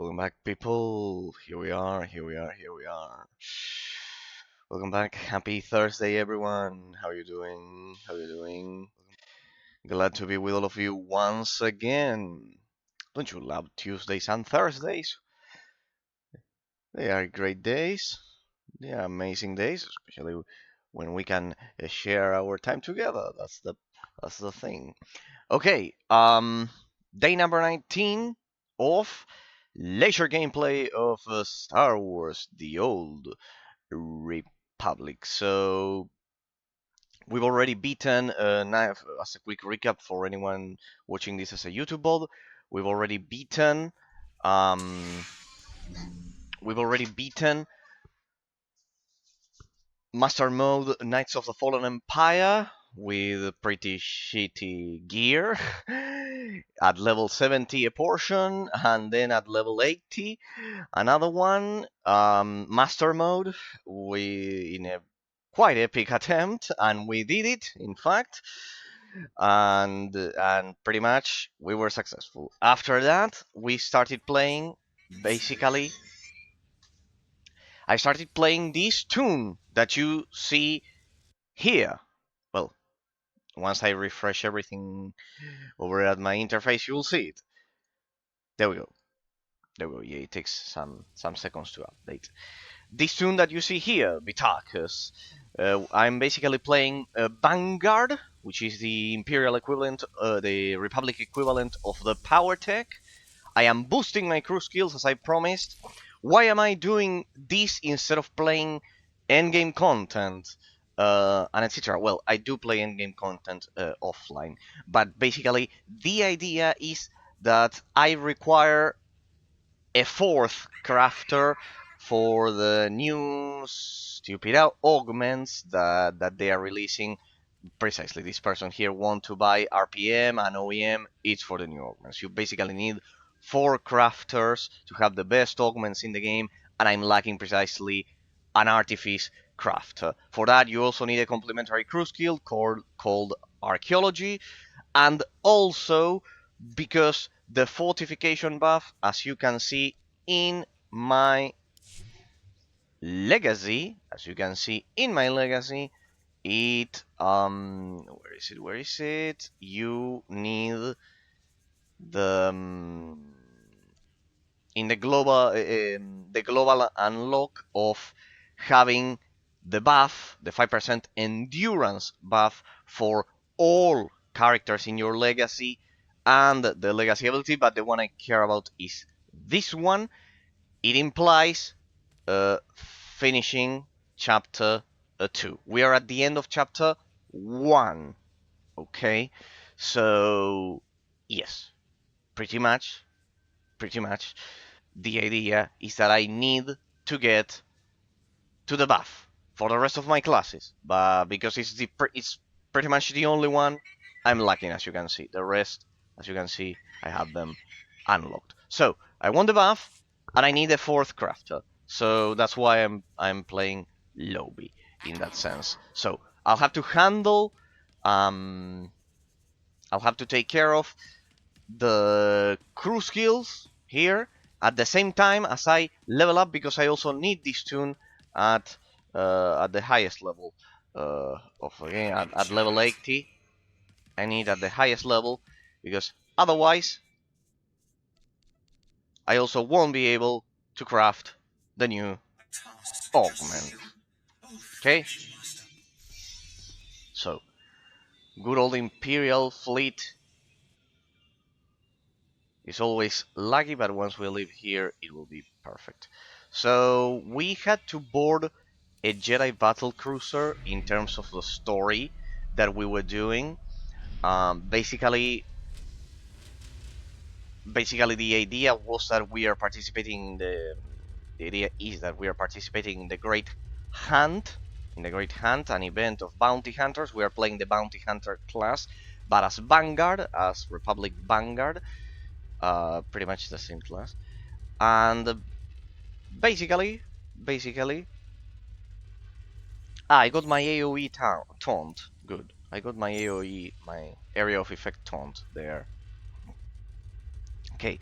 Welcome back, people. Here we are, here we are, here we are. Welcome back. Happy Thursday, everyone. How are you doing? How are you doing? Glad to be with all of you once again. Don't you love Tuesdays and Thursdays? They are great days. They are amazing days, especially when we can share our time together. That's the thing. Okay, day number 19 of leisure gameplay of Star Wars: The Old Republic. So we've already beaten. Now, as a quick recap for anyone watching this as a YouTube VOD, we've already beaten. Um, we've already beaten Master Mode Knights of the Fallen Empire with pretty shitty gear at level 70 a portion, and then at level 80 another one. Master Mode, we in a quite epic attempt, and we did it, in fact, and pretty much we were successful. After that, we started playing basically I started playing this tune that you see here. Well, once I refresh everything over at my interface, you'll see it. There we go. There we go. Yeah, it takes some seconds to update. This tune that you see here, Vitakus, I'm basically playing Vanguard, which is the Imperial equivalent, the Republic equivalent of the Power Tech. I am boosting my crew skills as I promised. Why am I doing this instead of playing endgame content and etc.? Well, I do play endgame content offline, but basically the idea is that I require a fourth crafter for the new stupid augments that they are releasing. Precisely, this person here want to buy RPM and OEM. It's for the new augments. You basically need 4 crafters to have the best augments in the game, and I'm lacking precisely an artifice crafter. For that, you also need a complementary crew skill called archaeology, and also because the fortification buff, as you can see in my legacy, it where is it, you need the in the global unlock of having the buff, the 5% endurance buff for all characters in your legacy and the legacy ability, but the one I care about is this one. It implies finishing chapter 2. We are at the end of chapter 1. Okay, so yes, pretty much the idea is that I need to get to the buff for the rest of my classes, but because it's pretty much the only one I'm lacking. As you can see, the rest, as you can see, I have them unlocked. So I want the buff, and I need a fourth crafter. So that's why I'm playing lobby in that sense. So I'll have to handle, I'll have to take care of the crew skills here at the same time as I level up, because I also need this tune at the highest level of again at level 80. I need at the highest level, because otherwise I also won't be able to craft the new augment. Okay, so good old Imperial fleet is always laggy, but once we leave here, it will be perfect. So we had to board a Jedi battle cruiser in terms of the story that we were doing. Basically, the idea was that we are participating in the idea is that we are participating in the Great Hunt, an event of bounty hunters. We are playing the bounty hunter class, but as Vanguard, as Republic Vanguard, pretty much the same class. And basically, I got my AoE taunt. Good. I got my AoE, my area of effect taunt there. Okay,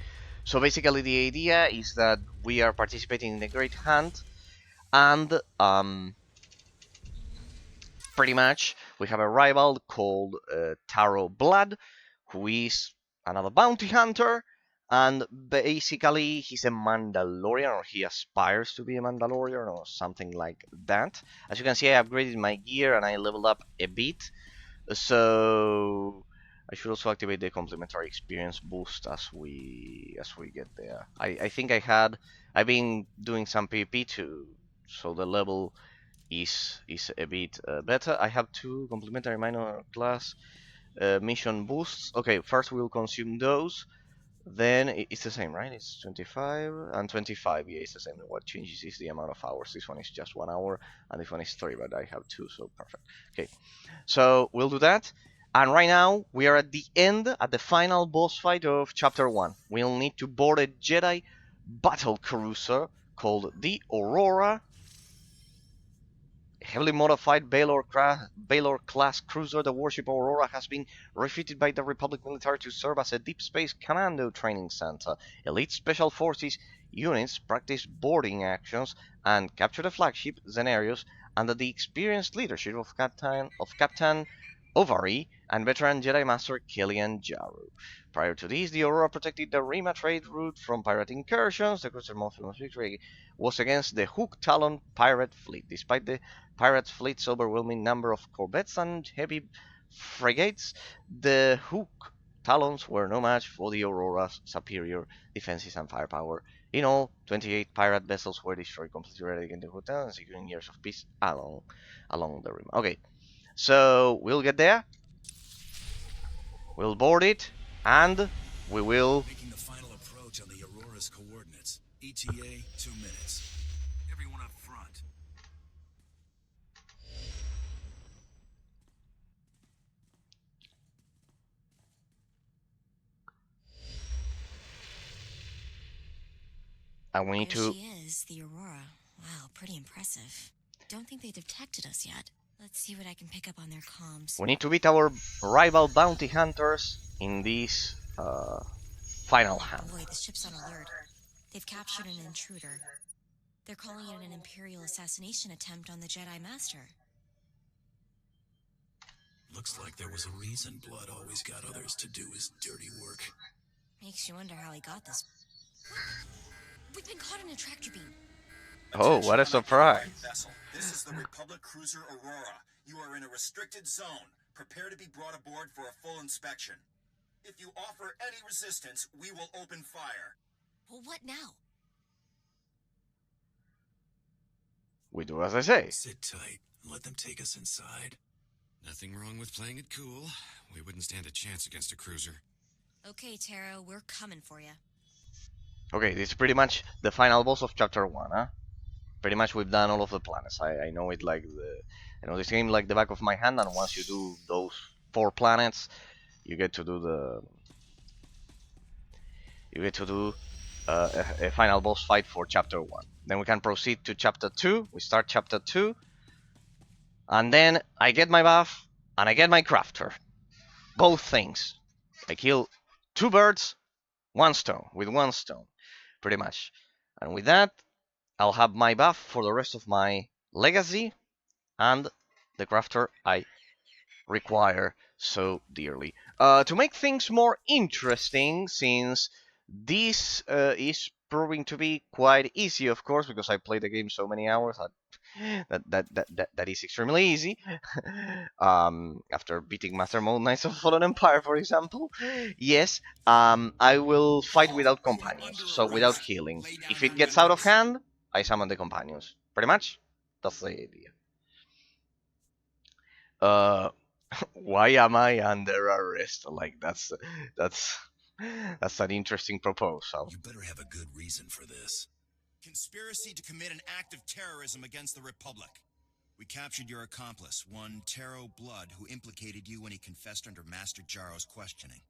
So basically, the idea is that we are participating in the Great Hunt, and pretty much we have a rival called Taro Blood, who is another bounty hunter, and basically he's a Mandalorian, or he aspires to be a Mandalorian, or something like that. As you can see, I upgraded my gear and I leveled up a bit, so I should also activate the complementary experience boost as we get there. I think I've been doing some PvP too, so the level is a bit better. I have two complementary minor class mission boosts. Okay, first we'll consume those. Then it's the same, right? It's 25 and 25. Yeah, it's the same. What changes is the amount of hours. This one is just 1 hour, and this one is 3, but I have two, so perfect. Okay, so we'll do that. And right now we are at the end, at the final boss fight of chapter 1. We'll need to board a Jedi battle cruiser called the Aurora, heavily modified Baylor-class cruiser. The warship Aurora has been refitted by the Republic military to serve as a deep space commando training center. Elite special forces units practice boarding actions and capture the flagship scenarios under the experienced leadership of Captain Ovary and veteran Jedi Master Killian Jaru. Prior to this, the Aurora protected the Rima trade route from pirate incursions. The cruiser's most famous victory was against the Hook Talon pirate fleet. Despite the pirate fleet's overwhelming number of corvettes and heavy frigates, the Hook Talons were no match for the Aurora's superior defenses and firepower. In all, 28 pirate vessels were destroyed, completely eradicating the Hook Talon, securing years of peace along the Rima. Okay, so we'll get there. We'll board it, and we will. Making the final approach on the Aurora's coordinates. ETA 2 minutes. Everyone up front. And we need There to. she is, the Aurora. Wow, pretty impressive. Don't think they detected us yet. Let's see what I can pick up on their comms. We need to beat our rival bounty hunters in this final hunt. Boy, the ship's on alert. They've captured an intruder. They're calling it an Imperial assassination attempt on the Jedi Master. Looks like there was a reason Blood always got others to do his dirty work. Makes you wonder how he got this. We've been caught in a tractor beam. Oh, what a surprise! This is the Republic cruiser Aurora. You are in a restricted zone. Prepare to be brought aboard for a full inspection. If you offer any resistance, we will open fire. Well, what now? We do as I say. Sit tight and let them take us inside. Nothing wrong with playing it cool. We wouldn't stand a chance against a cruiser. Okay, Taro, we're coming for you. Okay, this is pretty much the final boss of chapter 1, huh? Pretty much we've done all of the planets. I know it like I know this game like the back of my hand, and once you do those 4 planets, you get to do a final boss fight for chapter 1. Then we can proceed to chapter 2. We start chapter 2, and then I get my buff and I get my crafter. Both things. I kill 2 birds, 1 stone, with 1 stone, pretty much. And with that, I'll have my buff for the rest of my legacy and the crafter I require so dearly. To make things more interesting, since this is proving to be quite easy, of course, because I played the game so many hours that is extremely easy. After beating Master Mode Knights of Fallen Empire, for example, yes, I will fight without companions, so without healing. If it gets out of hand, I summon the companions. Pretty much, that's the idea. Why am I under arrest? Like that's an interesting proposal. You better have a good reason for this. Conspiracy to commit an act of terrorism against the Republic. We captured your accomplice, one Taro Blood, who implicated you when he confessed under Master Jaro's questioning.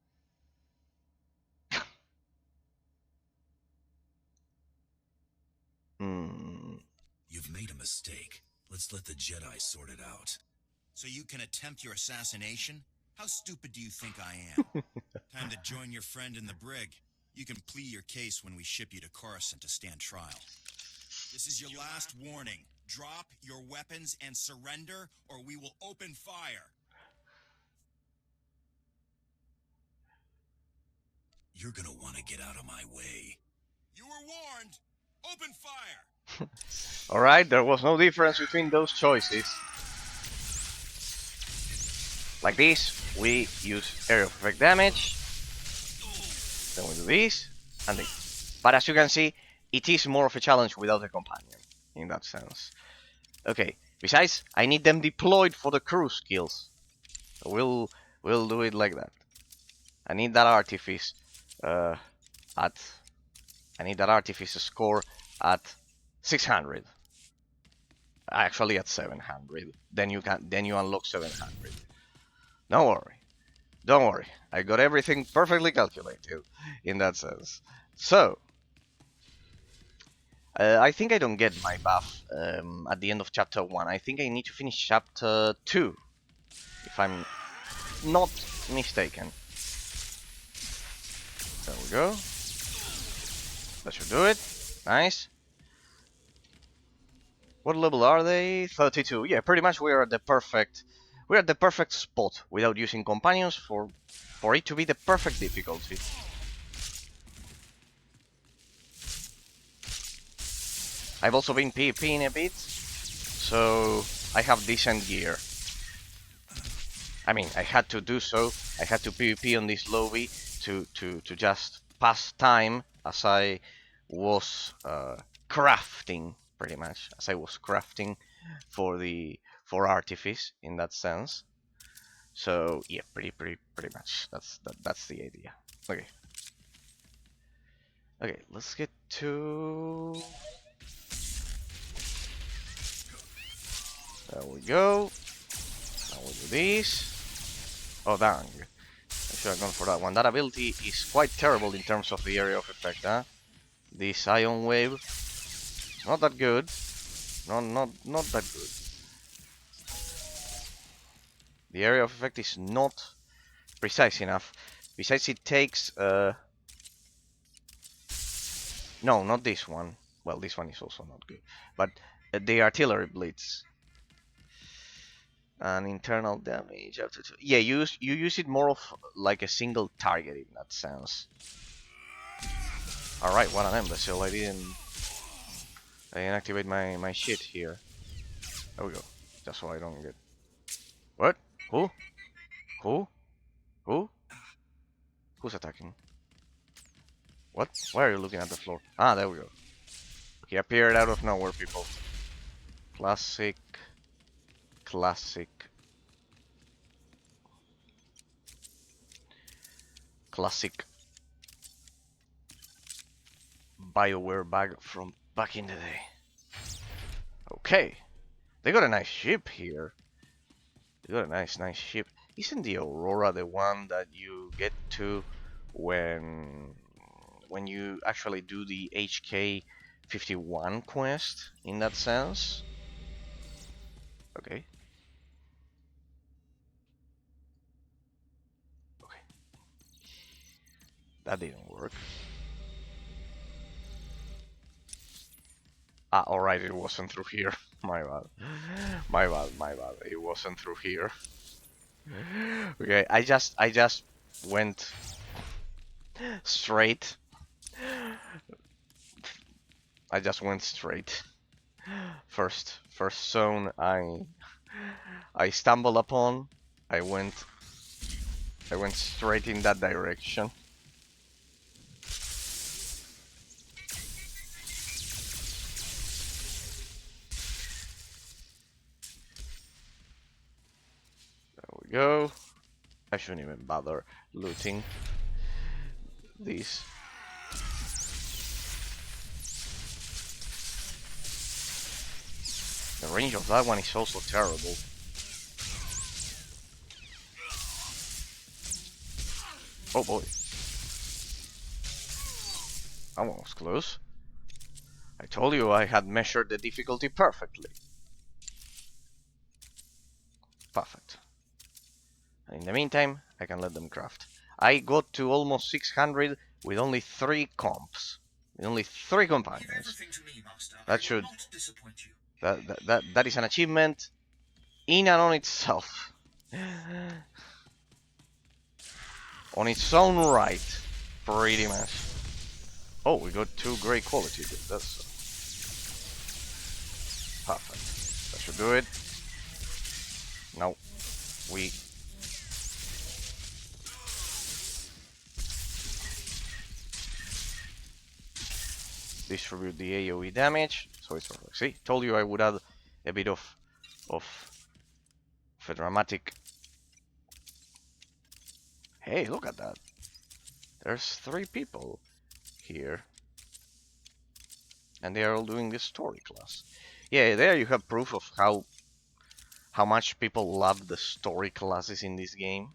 You've made a mistake. Let's let the Jedi sort it out. So you can attempt your assassination? How stupid do you think I am? Time to join your friend in the brig. You can plead your case when we ship you to Coruscant to stand trial. This is your last warning. Drop your weapons and surrender, or we will open fire. You're gonna want to get out of my way. You were warned. Open fire. Alright, there was no difference between those choices. Like this, we use area of effect damage. Then we do this, and this. But as you can see, it is more of a challenge without a companion, in that sense. Okay, besides, I need them deployed for the crew skills. So we'll do it like that. I need that artifice I need that artifice score at 600. Actually at 700. Then you unlock 700. Don't worry. Don't worry. I got everything perfectly calculated in that sense. So I think I don't get my buff at the end of chapter 1. I think I need to finish chapter 2, if I'm not mistaken. There we go. That should do it. Nice. What level are they? 32. Yeah, pretty much we're at the perfect spot without using companions for it to be the perfect difficulty. I've also been PvPing a bit, so I have decent gear. I mean, I had to do so. I had to PvP on this lobby to just pass time as I was crafting, pretty much, as I was crafting for artifice in that sense. So yeah, pretty much. That's the idea. Okay. Okay, let's get to. There we go. Now we'll do this. Oh dang. I should have gone for that one. That ability is quite terrible in terms of the area of effect, huh? This ion wave. Not that good. Not that good. The area of effect is not precise enough. Besides, it takes no, not this one. Well, this one is also not good. But the artillery blitz and internal damage after two. Yeah, you use it more of like a single target in that sense. All right, what an imbecile! I didn't activate my shit here. There we go. Just so I don't get. What? Who? Who? Who? Who's attacking? What? Why are you looking at the floor? Ah, there we go. He appeared out of nowhere, people. Classic. Classic. Classic. BioWare bag from back in the day. Okay. They got a nice ship here. They got a nice ship. Isn't the Aurora the one that you get to when you actually do the HK 51 quest in that sense? Okay. Okay. That didn't work. Ah, alright, it wasn't through here. My bad. My bad. It wasn't through here. Okay, I just went straight. I just went straight. First zone I stumbled upon. I went straight in that direction. There we go. I shouldn't even bother looting these. The range of that one is also terrible. Oh boy. That one was close. I told you I had measured the difficulty perfectly. Perfect. And in the meantime, I can let them craft. I got to almost 600 with only 3 comps, with only 3 Leave companions. everything to me, Master. I That will should not disappoint you. that is an achievement in and on itself, on its own right, pretty much. Oh, we got 2 great quality. That's perfect. That should do it. Now we distribute the AoE damage, so it's perfect. See, told you I would add a bit of a dramatic. Hey, look at that. There's 3 people here, and they are all doing this story class. Yeah, there you have proof of how much people love the story classes in this game.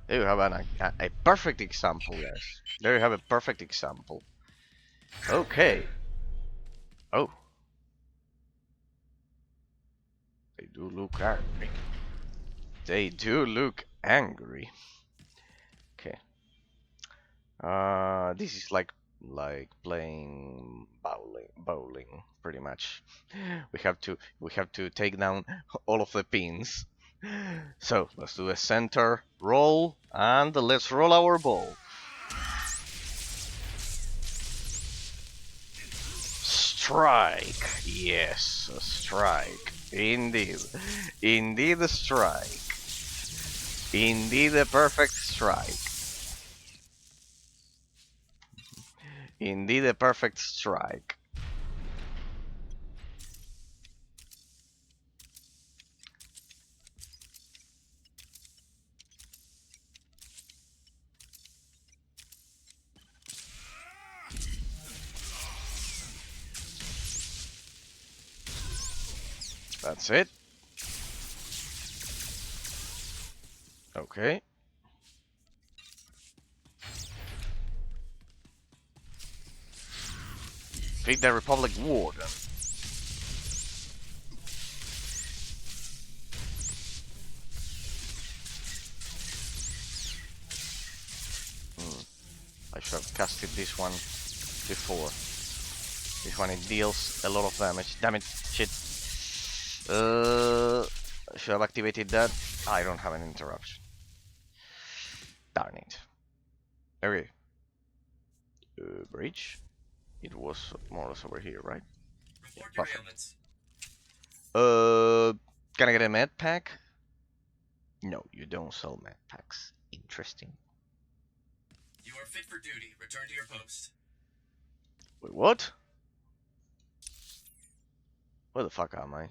There you have a perfect example, guys. There you have a perfect example. Okay. Oh. They do look angry. They do look angry. Okay. This is like playing bowling, pretty much. We have to take down all of the pins. So let's do a center roll and let's roll our ball. Strike. Yes, a strike. Indeed. Indeed a strike. Indeed a perfect strike. Indeed a perfect strike. That's it. Okay. Feed the Republic Warden. I should have casted this one before. This one, it deals a lot of damage. Damn it, shit. I should have activated that. I don't have an interruption. Darn it. Okay. Bridge. It was more or less over here, right? Yeah, Report your perfect. ailments. Can I get a med pack? No, you don't sell med packs. Interesting. You are fit for duty. Return to your post. Wait, what? Where the fuck am I?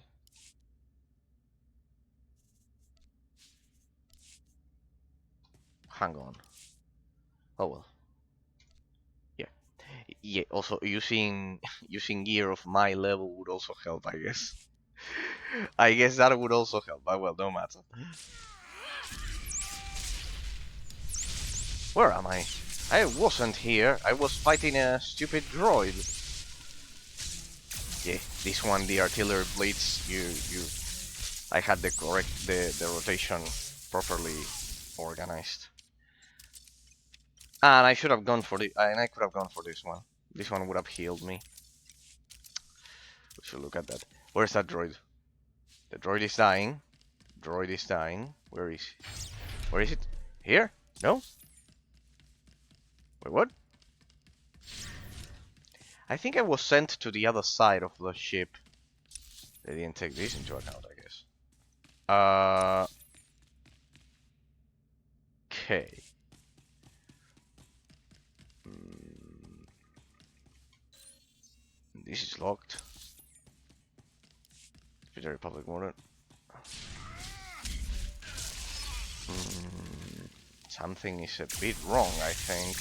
Hang on. Oh well. Yeah. Yeah. Also, using gear of my level would also help, I guess. I guess that would also help. But well, no matter. Where am I? I wasn't here. I was fighting a stupid droid. Yeah, this one, the artillery blitz. I had the rotation properly organized. And I should have gone for and I could have gone for this one. This one would have healed me. We should look at that. Where's that droid? The droid is dying. Droid is dying. Where is it? Here? No? Wait, what? I think I was sent to the other side of the ship. They didn't take this into account, I guess. Okay. This is locked. The Republic Warden. Something is a bit wrong, I think.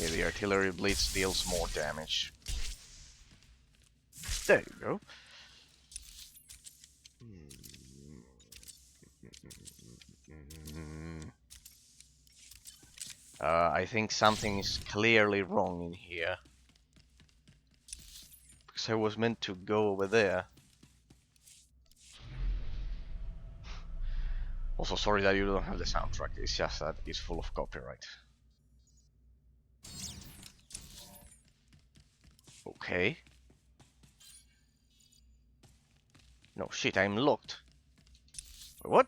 Yeah, the artillery blitz deals more damage. There you go. I think something is clearly wrong in here. Because I was meant to go over there. Also, sorry that you don't have the soundtrack. It's just that it's full of copyright. Okay. No shit, I'm locked. Wait, what?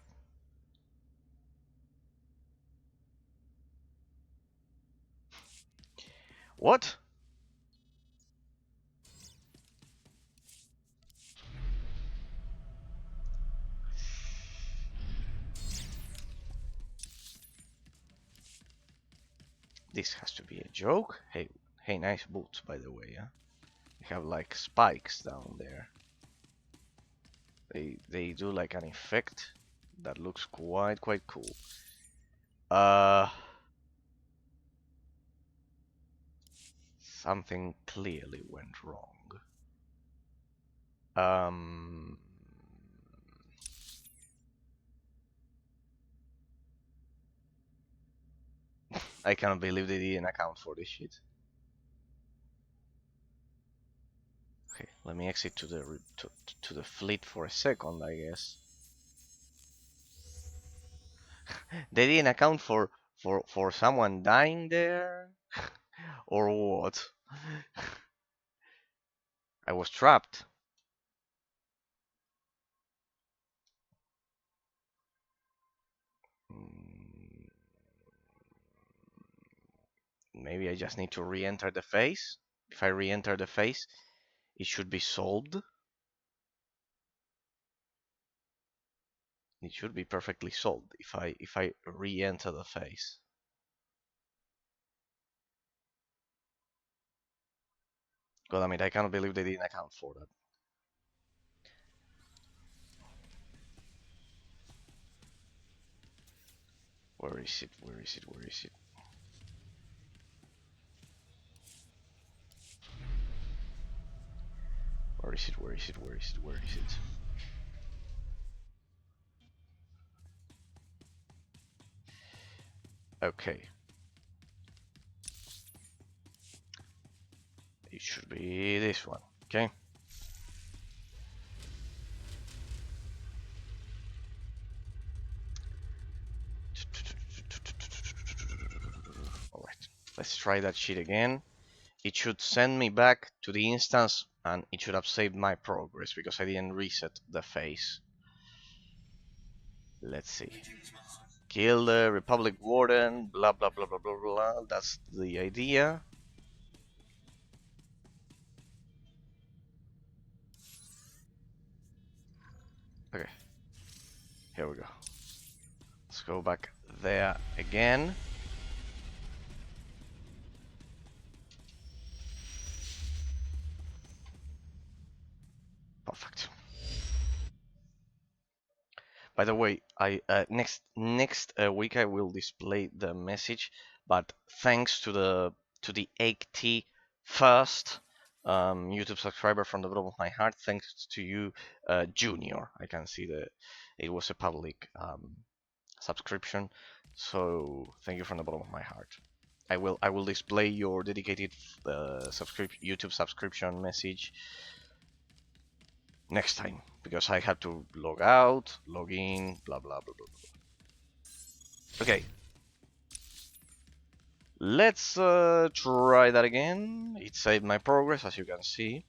What? This has to be a joke. Hey, nice boots, by the way. Yeah, they have like spikes down there. They do like an effect that looks quite cool. Something clearly went wrong. I cannot believe they didn't account for this shit. Okay, let me exit to the fleet for a second, I guess. They didn't account for someone dying there, or what? I was trapped. Maybe I just need to re-enter the phase. If I re-enter the phase, it should be solved. It should be perfectly solved if I re-enter the phase. God, I mean, I cannot believe they didn't account for that. Where is it? Where is it? Where is it? Where is it? Where is it? Where is it? Where is it? Okay. It should be this one. Okay. Alright. Let's try that shit again. It should send me back to the instance and it should have saved my progress because I didn't reset the phase. Let's see. Kill the Republic Warden, blah blah blah blah blah blah. That's the idea. Okay. Here we go. Let's go back there again. Perfect. By the way, I next week I will display the message, but thanks to the 81st YouTube subscriber from the bottom of my heart, thanks to you, Junior. I can see that it was a public subscription, so thank you from the bottom of my heart. I will display your dedicated YouTube subscription message next time, because I had to log out, log in, blah blah blah blah blah. Okay, let's try that again. It saved my progress, as you can see.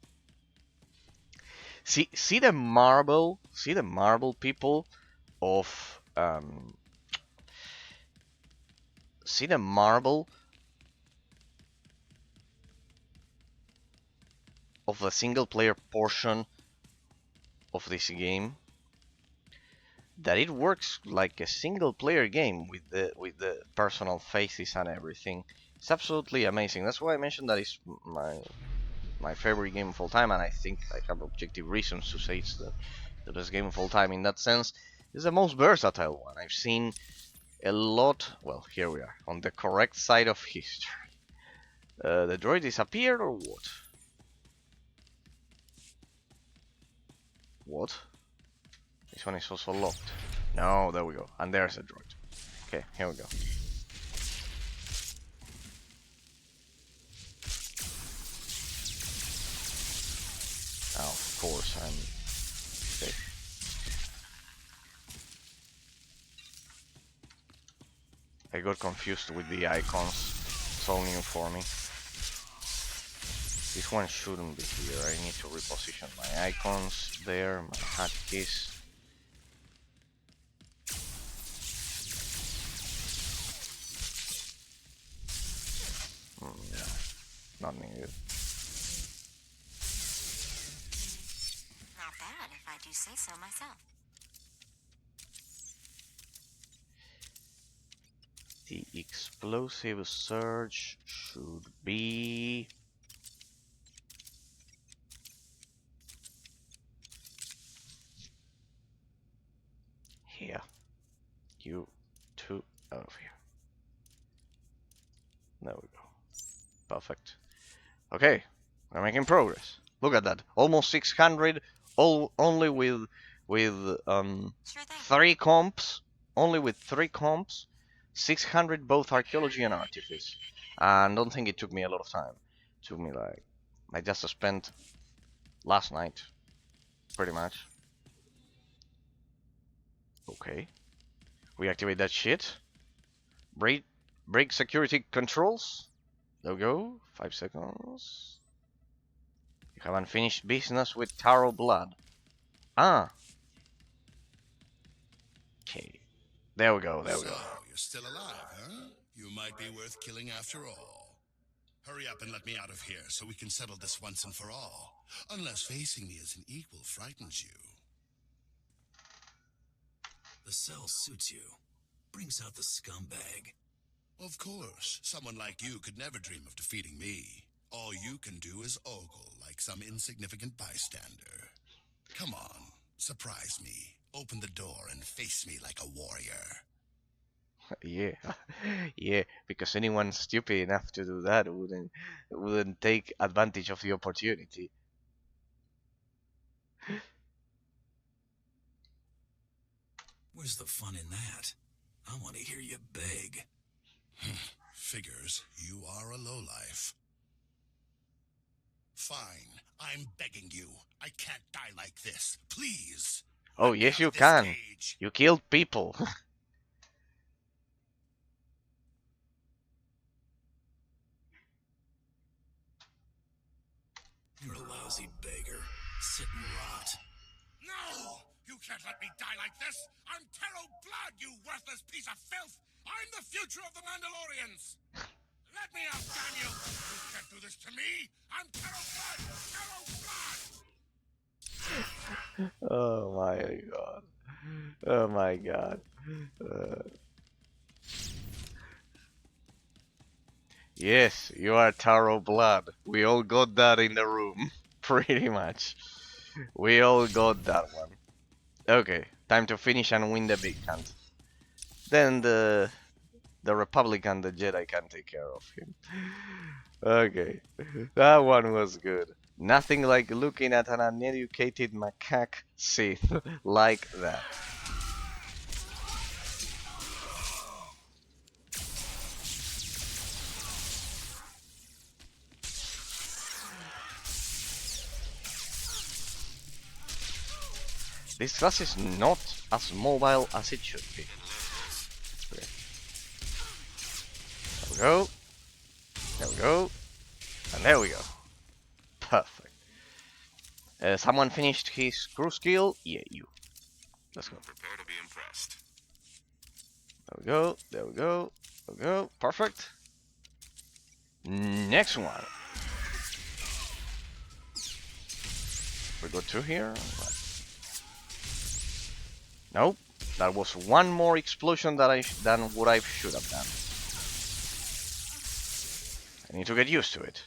See the marble, people of see the marble of the single player portion of this game, that it works like a single player game with the personal faces and everything. It's absolutely amazing. That's why I mentioned that it's my favorite game of all time, and I think I have objective reasons to say it's the best game of all time in that sense. It's the most versatile one. I've seen a lot. Well, here we are on the correct side of history. The droid disappeared or what? What? This one is also locked. No, there we go. And there's a droid. Okay, here we go. Now, of course, I'm safe. I got confused with the icons. It's all new for me. This one shouldn't be here. I need to reposition my icons there, my hotkeys. Not needed. Not bad, if I do say so myself. The explosive surge should be here. You two out of here. There we go. Perfect. Okay, we're making progress. Look at that. Almost 600, only with Sure thing. 3 comps. Only with 3 comps. 600 both archaeology and artifice. And I don't think it took me a lot of time. It took me like I just spent last night, pretty much. Okay. We activate that shit. Break security controls. There we go. 5 seconds. You haven't finished business with Taro Blood. Ah. Okay. There we go. There we So, go. you're still alive, huh? You might be worth killing after all. Hurry up and let me out of here so we can settle this once and for all. Unless facing me as an equal frightens you. The cell suits you. Brings out the scumbag. Of course, someone like you could never dream of defeating me. All you can do is ogle like some insignificant bystander. Come on, surprise me. Open the door and face me like a warrior. Yeah, yeah. Because anyone stupid enough to do that wouldn't take advantage of the opportunity. Where's the fun in that? I want to hear you beg. Figures, you are a lowlife. Fine, I'm begging you. I can't die like this. Please. Oh, Let me yes, out you of this can. cage. You killed people. You're a lousy beggar. Sit and rot. No! You can't let me die like this! I'm Taro Blood, you worthless piece of filth! I'm the future of the Mandalorians! Let me out, damn you! You can't do this to me! I'm Taro Blood! Taro Blood! Oh my god. Oh my god. Yes, you are Taro Blood. We all got that in the room. Pretty much. We all got that one. Okay, time to finish and win the big hunt. Then the Republic and the Jedi can take care of him. Okay, that one was good. Nothing like looking at an uneducated macaque Sith like that. This class is not as mobile as it should be. Okay. There we go. There we go. And there we go. Perfect. Someone finished his crew skill? Yeah, you. Let's go. Prepare to be impressed. There we go. There we go. There we go. Perfect. Next one. We got 2 here. Nope. That was one more explosion than what I should have done. I need to get used to it.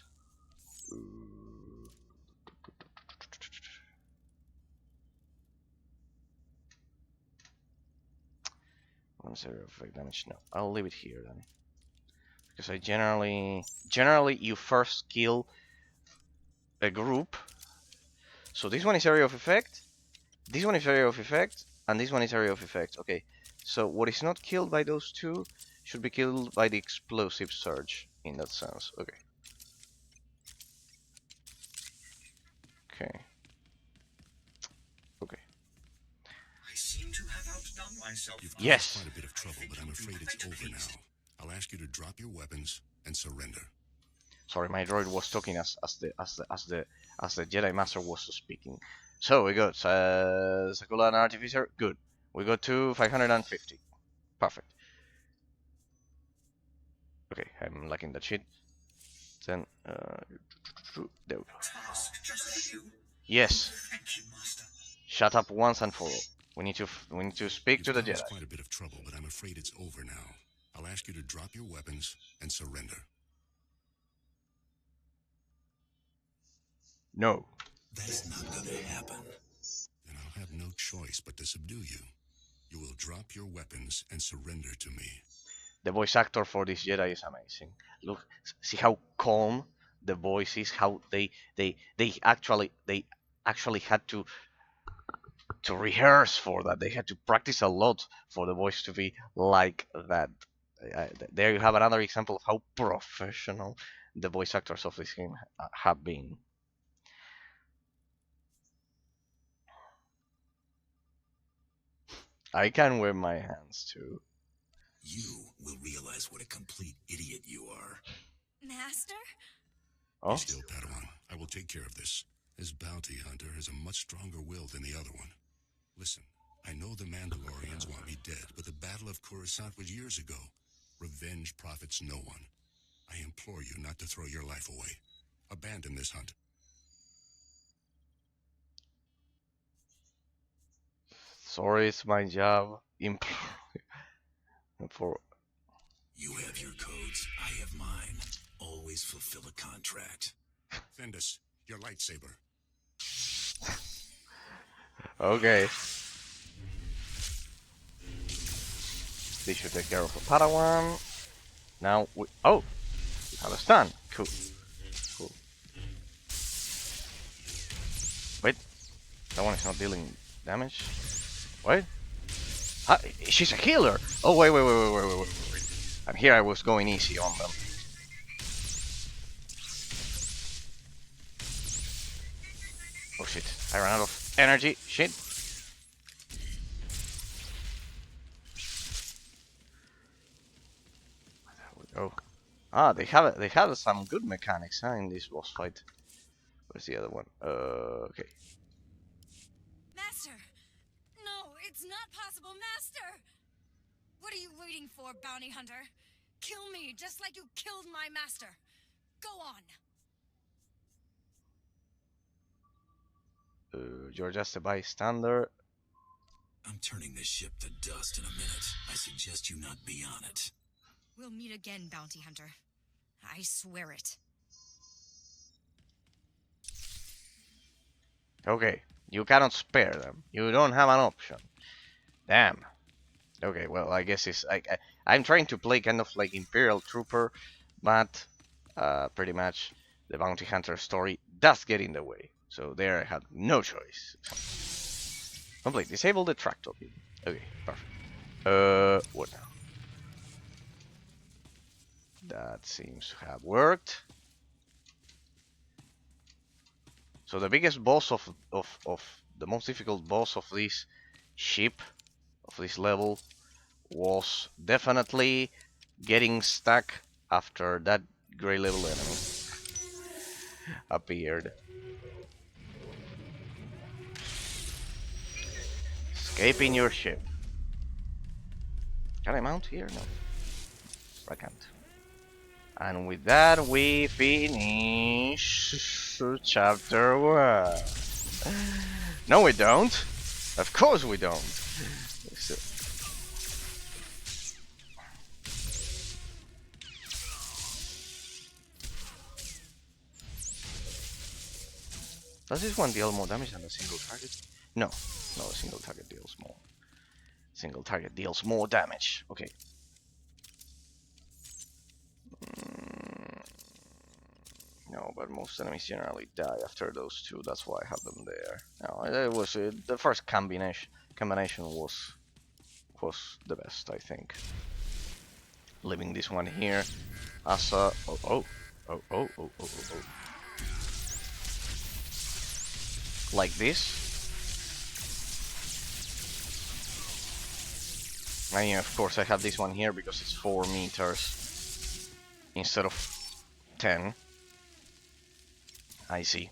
One zero effect damage. No, I'll leave it here then, because I generally you first kill a group. So this one is area of effect. This one is area of effect. And this one is area of effect. Okay, so what is not killed by those two should be killed by the explosive surge in that sense. Okay. Okay. Okay. I seem to have outdone myself. You've caused Yes. quite a bit of trouble, but I'm afraid it's over now. drop your weapons and surrender. Sorry, my droid was talking as the Jedi Master was speaking. So we got Sakula and Artificer. Good. We got to 550. Perfect. Okay, I'm liking that shit. Then there we go. Yes. Shut up once and for all. We need to speak to the You've caused Jedi. quite a bit of trouble, but I'm afraid it's over now. I'll ask you to drop your weapons and surrender. No. That's not gonna happen. Then I'll have no choice but to subdue you. You will drop your weapons and surrender to me. The voice actor for this Jedi is amazing. Look, see how calm the voice is. How they actually had to rehearse for that. They had to practice a lot for the voice to be like that. There you have another example of how professional the voice actors of this game have been. I can wave my hands too. You will realize what a complete idiot you are. Master? Oh, Be still, Padawan. I will take care of this. This bounty hunter has a much stronger will than the other one. Listen, I know the Mandalorians want me dead, but the Battle of Coruscant was years ago. Revenge profits no one. I implore you not to throw your life away. Abandon this hunt. sorry, it's my job. For You have your codes, I have mine. Always fulfill a contract. Fendus, your lightsaber. okay. They should take care of a Padawan. Now we we have a stun. Cool. Cool. Wait, that one is not dealing damage. Wait. Ah, she's a healer. Oh wait. And here I was going easy on them. Oh shit! I ran out of energy. Shit. There we go. Ah, they have some good mechanics, huh, in this boss fight. Where's the other one? Okay. Master! No, it's not possible, Master! What are you waiting for, bounty hunter? Kill me, just like you killed my master. Go on. You're just a bystander. I'm turning this ship to dust in a minute. I suggest you not be on it. We'll meet again, bounty hunter. I swear it. Okay, you cannot spare them. You don't have an option. Damn. Okay, well, I guess I'm trying to play kind of like Imperial Trooper, but pretty much the bounty hunter story does get in the way. So there I had no choice. Complete. Disable the tractor beam. Okay, perfect. What now? That seems to have worked. So the biggest boss of the most difficult boss of this ship, of this level, was definitely getting stuck after that gray level enemy appeared. Escaping your ship. Can I mount here? No. I can't. And with that we finish chapter 1. No we don't. Of course we don't. So, does this one deal more damage than a single target? No. No, a single target deals more. Single target deals more damage. Okay. No, but most enemies generally die after those two. That's why I have them there. No, it was the first combination was the best, I think. Leaving this one here as a like this. And yeah, of course I have this one here because it's 4 meters. instead of 10. I see.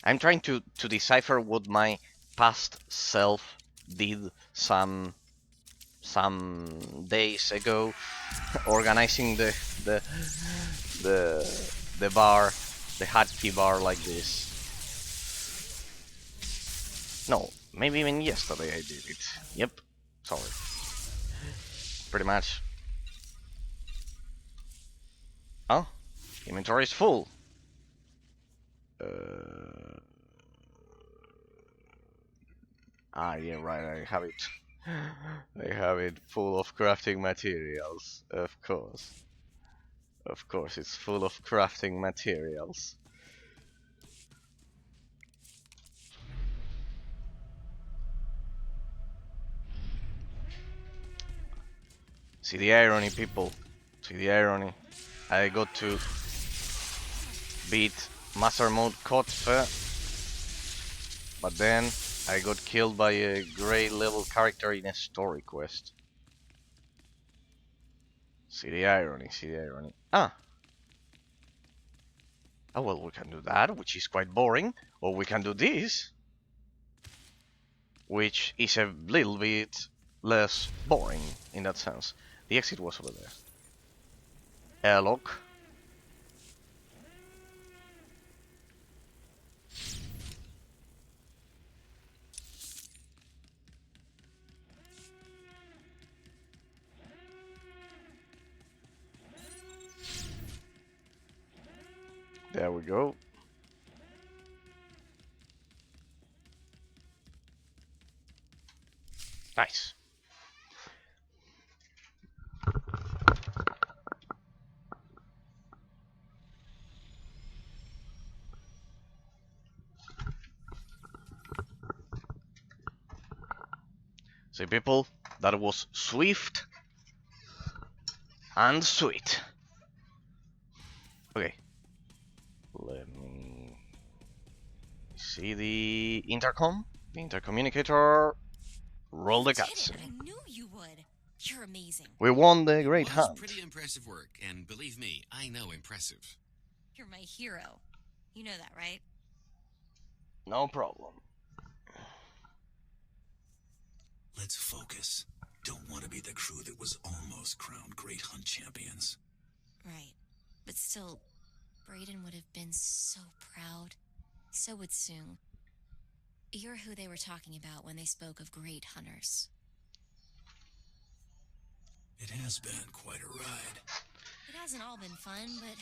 I'm trying to decipher what my past self did some days ago, organizing the the bar, the hotkey bar like this. No, maybe even yesterday I did it. Yep, sorry. Pretty much. Oh, inventory is full. Yeah, right, I have it. I have it full of crafting materials, of course. Of course, it's full of crafting materials. See the irony, people. See the irony. I got to beat Master Mode Kotfe, but then I got killed by a grey level character in a story quest. See the irony, see the irony. Ah! Oh well, we can do that, which is quite boring. Or we can do this, which is a little bit less boring in that sense. The exit was over there. Airlock. There we go. Nice. See people, that was swift and sweet. Okay. Let me see the intercom. The intercommunicator. Roll the You did it. cutscene. I knew you would. You're amazing. We won the Great Was Hunt. pretty impressive work, and believe me, I know impressive. You're my hero. You know that, right? No problem. Let's focus. Don't want to be the crew that was almost crowned Great Hunt champions. Right. But still, Brayden would have been so proud. So would Sung. You're who they were talking about when they spoke of great hunters. It has been quite a ride. It hasn't all been fun, but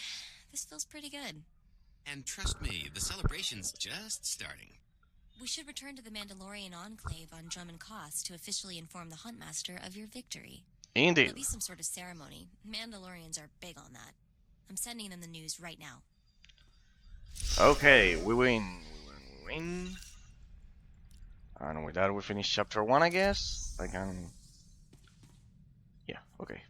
this feels pretty good. And trust me, the celebration's just starting. We should return to the Mandalorian Enclave on Drummond Koss to officially inform the Huntmaster of your victory. Indeed. There'll be some sort of ceremony. Mandalorians are big on that. I'm sending them the news right now. Okay, we win. We win. And with that, we finish chapter 1, I guess. I can. Yeah, okay.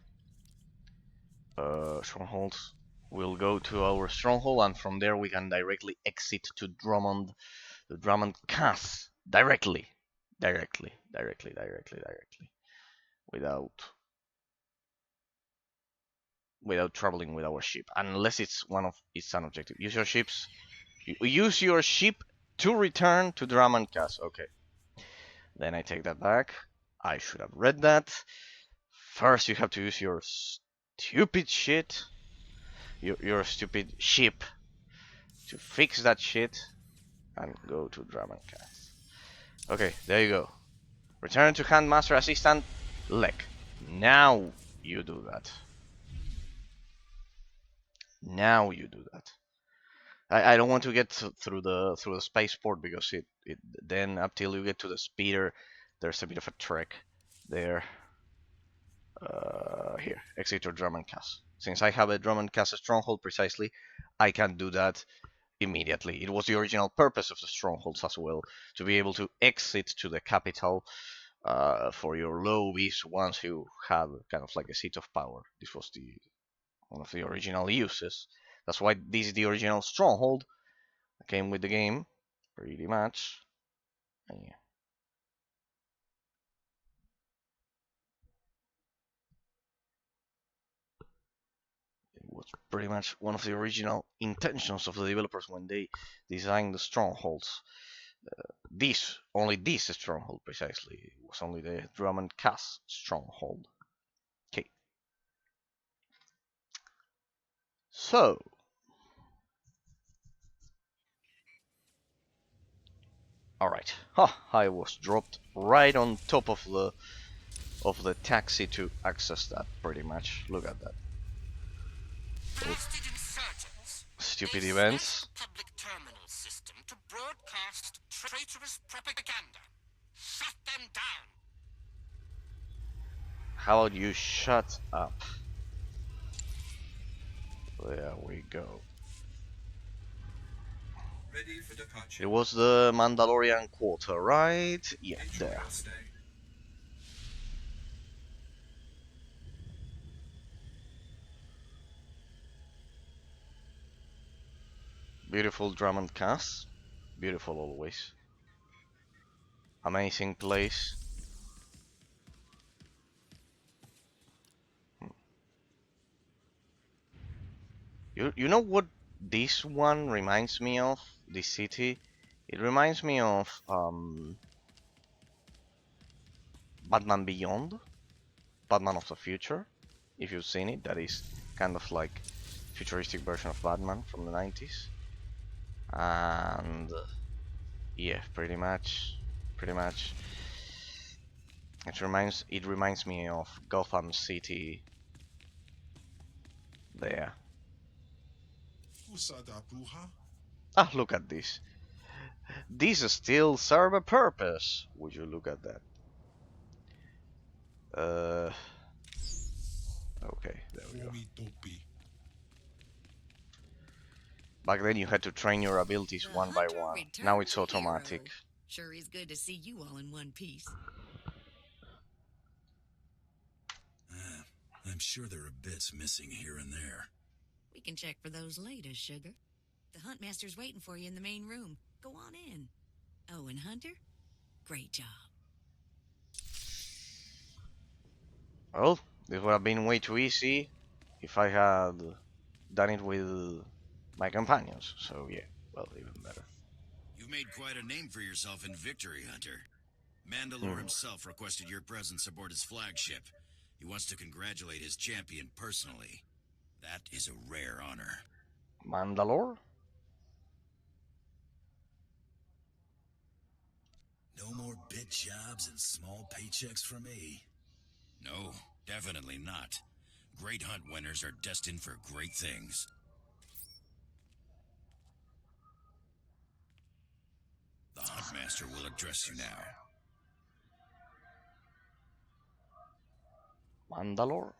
Strongholds. We'll go to our stronghold, and from there we can directly exit to Drummond, the Drummond Cass. Directly. Without traveling with our ship, unless it's one of its an objective. Use your ships. Use your ship to return to Drummond Cass. Okay. Then I take that back. I should have read that. First, you have to use your stupid shit, your stupid ship, to fix that shit and go to Drummond Cass. Okay, there you go. Return to Handmaster Assistant Lek. Now you do that. Now you do that. I don't want to get through the spaceport because it then up till you get to the speeder, there's a bit of a trek there. Here, exit to Drummond Cass. Since I have a Drummond Cass stronghold precisely, I can do that immediately. It was the original purpose of the strongholds as well, to be able to exit to the capital for your lobbies once you have kind of like a seat of power. This was one of the original uses. That's why this is the original stronghold that came with the game, pretty much. And yeah. was pretty much one of the original intentions of the developers when they designed the strongholds. Only this stronghold precisely, it was only the drum and cast stronghold. Okay. So, alright. I was dropped right on top of the taxi to access that, pretty much. Look at that. Blasted insurgents. Stupid They events. smashed the public terminal system to broadcast traitorous propaganda. Shut them down. How about you shut up? There we go. Ready for departure. It was the Mandalorian kotor, right? Yeah, Enjoy there. your stay. Beautiful drum and cast. Beautiful always. Amazing place. You know what this one reminds me of? This city? It reminds me of Batman Beyond, Batman of the Future. If you've seen it, that is kind of like futuristic version of Batman from the 90s. And yeah, pretty much. It reminds me of Gotham City. There. Ah, look at this. These still serve a purpose. Would you look at that? Okay, there we go. Back then you had to train your abilities one by one. Now it's automatic. Sure is good to see you all in one piece. I'm sure there are bits missing here and there. We can check for those later, sugar. The Huntmaster's waiting for you in the main room. Go on in. Oh, and Hunter? Great job. Well, this would have been way too easy if I had done it with my companions. So yeah, well, even better. You've made quite a name for yourself in victory, Hunter. Mandalore himself requested your presence aboard his flagship. He wants to congratulate his champion personally. That is a rare honor. Mandalore? No more bit jobs and small paychecks for me. No, definitely not. Great hunt winners are destined for great things. The Huntmaster will address you now. Mandalore?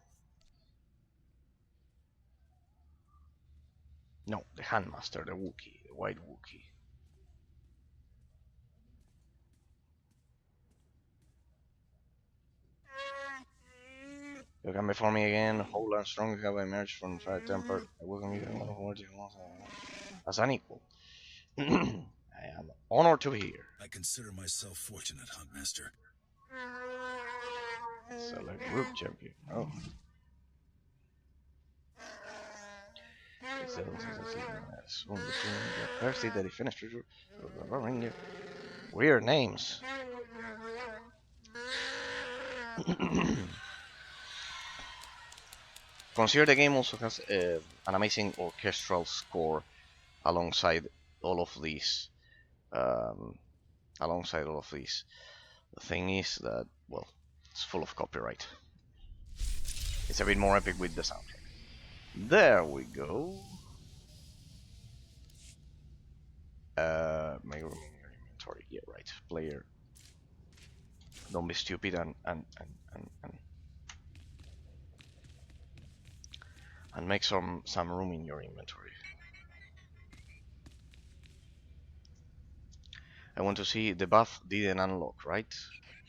No, the Handmaster, the Wookiee, the White Wookiee. You come before me again, whole and strong have emerged from fire tempered. I welcome you as an equal. I am honored to be here. I consider myself fortunate, Huntmaster. Select group champion. Oh. Thirsty that he finished. Weird names. Consider the game also has an amazing orchestral score alongside all of these. The thing is that, well, it's full of copyright. It's a bit more epic with the soundtrack. There we go. My room in your inventory. Yeah, right. Player. Don't be stupid and make some room in your inventory. I want to see the buff didn't unlock, right?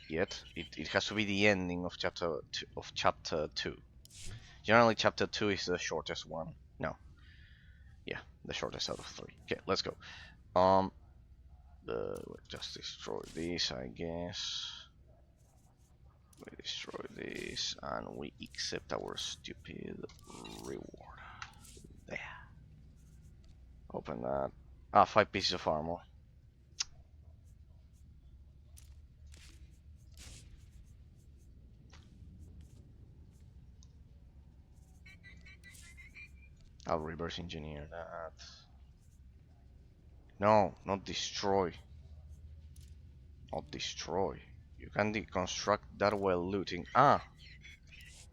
Yet it has to be the ending of chapter 2. Generally, chapter 2 is the shortest one. No. Yeah, the shortest out of 3. Okay, let's go. Just destroy this, I guess. We destroy this, and we accept our stupid reward. Open that. Ah, 5 pieces of armor. I'll reverse engineer that. No, not destroy. Not destroy. You can deconstruct that while looting. Ah!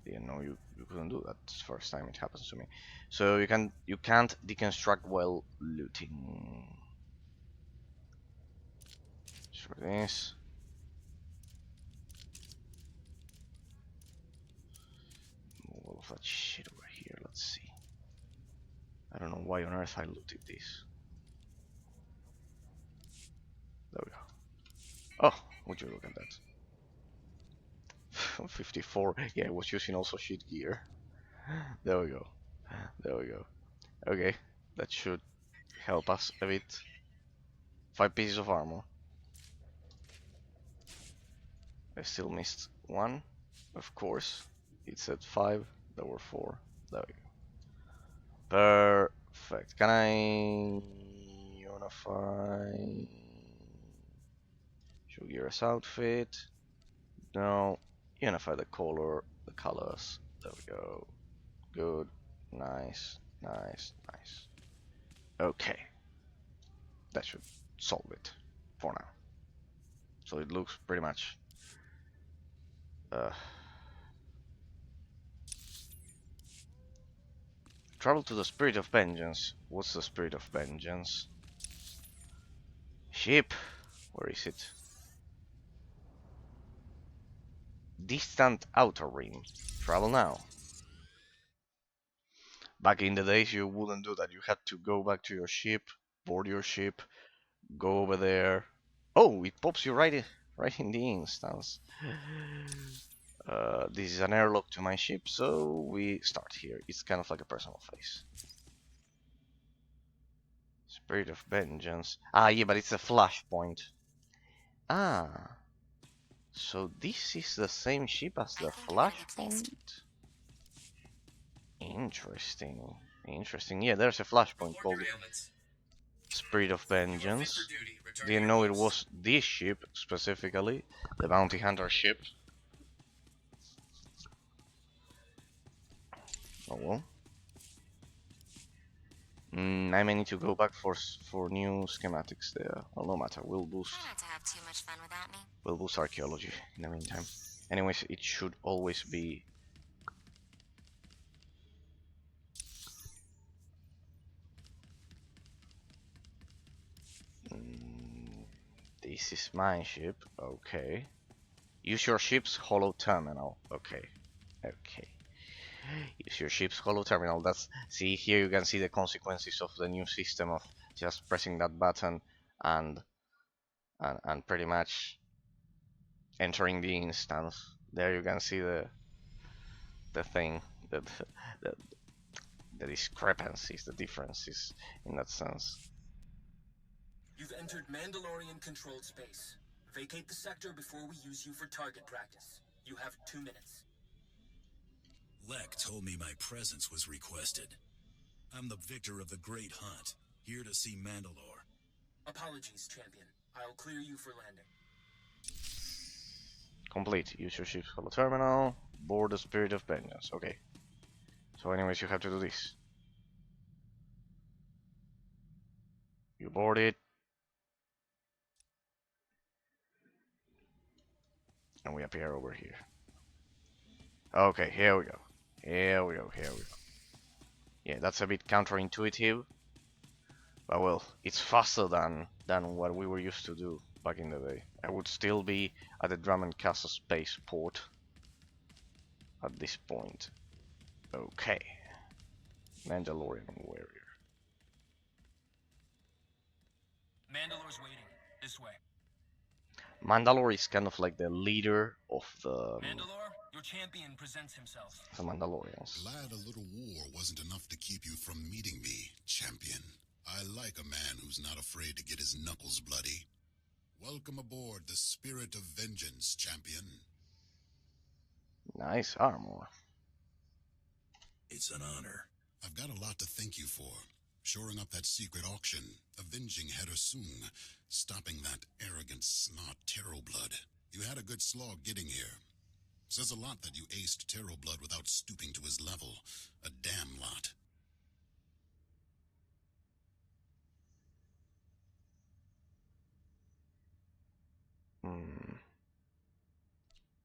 Didn't know you couldn't do that. It's the first time it happens to me. So you can't deconstruct while looting. For this. Move all of that shit over here. Let's see. I don't know why on earth I looted this. There we go. Oh, would you look at that? 54. Yeah, I was using also shit gear. There we go. There we go. Okay, that should help us a bit. 5 pieces of armor. I still missed one, of course. It said 5, there were 4. There we go. Perfect. Can I unify Shugira's outfit? No. Unify the colors. There we go. Good. Nice. Nice. Nice. Okay. That should solve it for now. So it looks pretty much travel to the Spirit of Vengeance. What's the Spirit of Vengeance? Ship. Where is it? Distant Outer Rim. Travel now. Back in the days you wouldn't do that. You had to go back to your ship, board your ship, go over there. Oh, it pops you right in the instance. This is an airlock to my ship, so we start here. It's kind of like a personal face. Spirit of Vengeance. Ah, yeah, but it's a flashpoint. Ah. So this is the same ship as the flashpoint? Interesting. Interesting. Yeah, there's a flashpoint called Spirit of Vengeance. Didn't know it was this ship specifically, the bounty hunter ship. Oh well. I may need to go back for new schematics there. Well, no matter. We'll boost. Try not to have too much fun without me. We'll boost archaeology in the meantime. Anyways, it should always be. This is my ship. Okay. Use your ship's hollow terminal. Okay. Okay. Use your ship's hollow terminal. That's, see here you can see the consequences of the new system of just pressing that button and pretty much entering the instance. There you can see the thing, the discrepancies, the differences in that sense. You've entered Mandalorian controlled space. Vacate the sector before we use you for target practice. You have 2 minutes. Lek told me my presence was requested. I'm the victor of the Great Hunt, here to see Mandalore. Apologies, champion. I'll clear you for landing. Complete. Use your ship's hollow terminal. Board the Spirit of Vengeance. Okay. So anyways, you have to do this. You board it. And we appear over here. Okay, here we go. Here we go, here we go. Yeah, that's a bit counterintuitive. But well, it's faster than what we were used to do back in the day. I would still be at the Drummond Castle spaceport at this point. Okay. Mandalorian warrior. Mandalore's waiting. This way. Mandalore is kind of like the leader of the Mandalore, your champion presents himself. the Mandalorians. Glad a little war wasn't enough to keep you from meeting me, champion. I like a man who's not afraid to get his knuckles bloody. Welcome aboard the Spirit of Vengeance, champion. Nice armor. It's an honor. I've got a lot to thank you for. shoring up that secret auction, avenging Header Sung, stopping that arrogant snot Terroblood. You had a good slog getting here. Says a lot that you aced Terroblood without stooping to his level. A damn lot.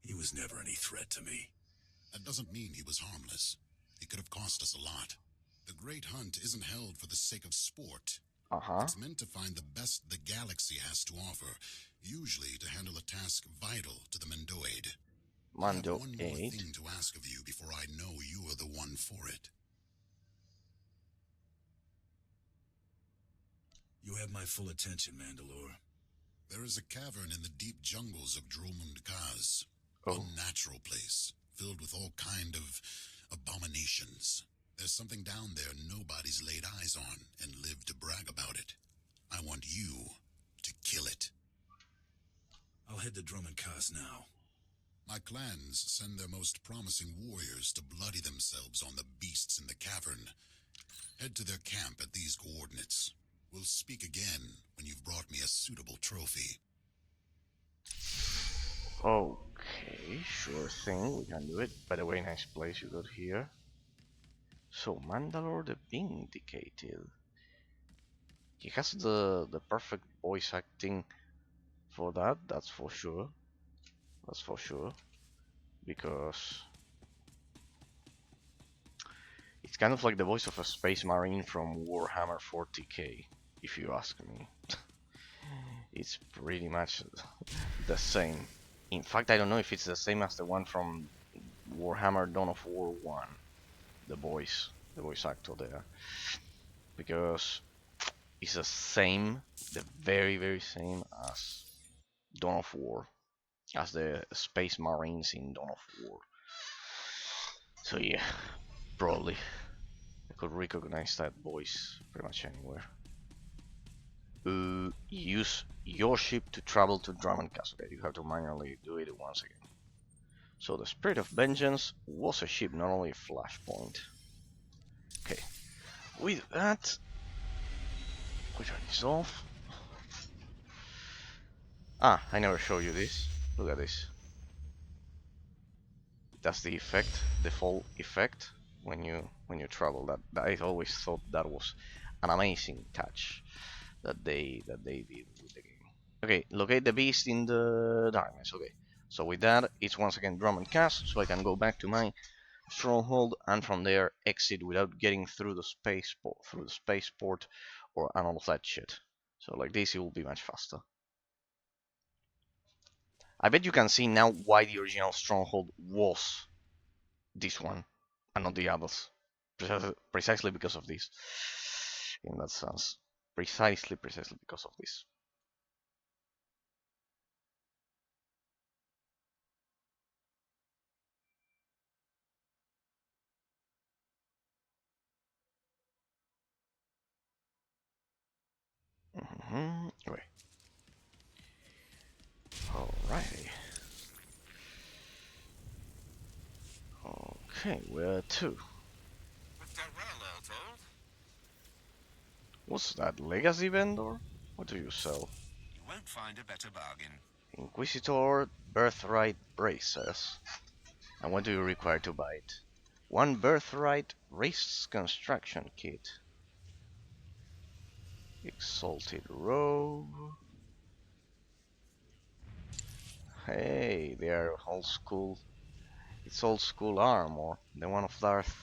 He was never any threat to me. That doesn't mean he was harmless. He could have cost us a lot. The Great Hunt isn't held for the sake of sport. It's meant to find the best the galaxy has to offer, usually to handle a task vital to the Mandoid. I have one more thing to ask of you before I know you are the one for it. You have my full attention, Mandalore. There is a cavern in the deep jungles of Dromund Kaz. Unnatural place, filled with all kind of abominations. There's something down there nobody's laid eyes on and lived to brag about it. I want you to kill it. I'll head to Drummond Kaz now. My clans send their most promising warriors to bloody themselves on the beasts in the cavern. Head to their camp at these coordinates. We'll speak again when you've brought me a suitable trophy. Okay, sure thing, we can do it. By the way, nice place you got here. So, Mandalore the Vindicated. He has the perfect voice acting for that, that's for sure. That's for sure. Because it's kind of like the voice of a space marine from Warhammer 40k, if you ask me. It's pretty much the same. In fact, I don't know if it's the same as the one from Warhammer Dawn of War 1. The voice actor there. Because it's the same, the very same as Dawn of War. As the Space Marines in Dawn of War. So yeah, probably I could recognize that voice pretty much anywhere. Use your ship to travel to Drummond Castle. Okay, you have to manually do it once again. So the Spirit of Vengeance was a ship, not only a flashpoint. Okay, with that, we turn this off. Ah, I never showed you this. Look at this. That's the effect, the fall effect when you travel. That I always thought that was an amazing touch that they did with the game. Okay, locate the beast in the darkness. Okay, so with that, it's once again Drummond Cast, so I can go back to my stronghold and from there exit without getting through the spaceport or and all of that shit. So like this, it will be much faster. I bet you can see now why the original stronghold was this one and not the others. Precisely because of this. In that sense. Precisely because of this. Okay. Alrighty. Okay, where to? With that well, told. What's that, legacy vendor? What do you sell? You won't find a better bargain. Inquisitor birthright bracers. And what do you require to buy it? One birthright wrist construction kit. Exalted robe. Hey, they are old school. It's old school armor. The one of Darth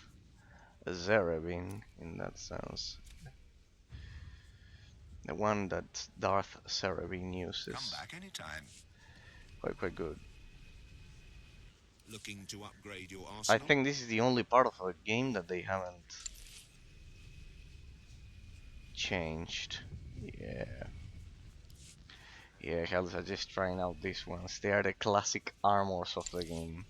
Zerebin, in that sense. The one that Darth Zerebin uses. Come back anytime. Quite good. Looking to upgrade your I arsenal? think this is the only part of a game that they haven't changed. Yeah, hells are just trying out these ones. They are the classic armors of the game.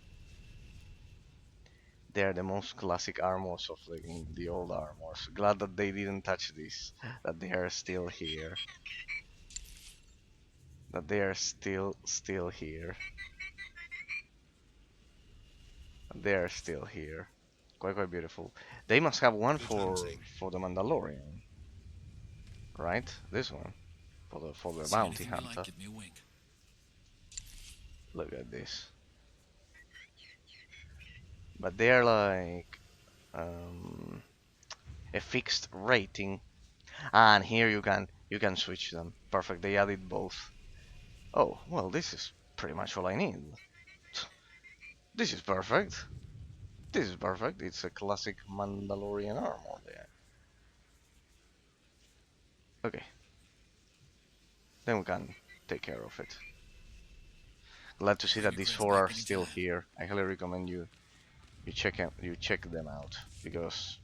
They are the most classic armors of the game, the old armors. Glad that they didn't touch this, that they are still here. That they are still here. They are still here. Quite beautiful. They must have one for the Mandalorian. right? This one for the See bounty anything you hunter. like, give me a wink. Look at this. But they're like a fixed rating, and here you can switch them. Perfect. They added both. Oh well, this is pretty much all I need. This is perfect. This is perfect. It's a classic Mandalorian armor there. Okay, then we can take care of it. Glad to see Bring that your these friends four are back still anytime. here. I highly recommend you check them out because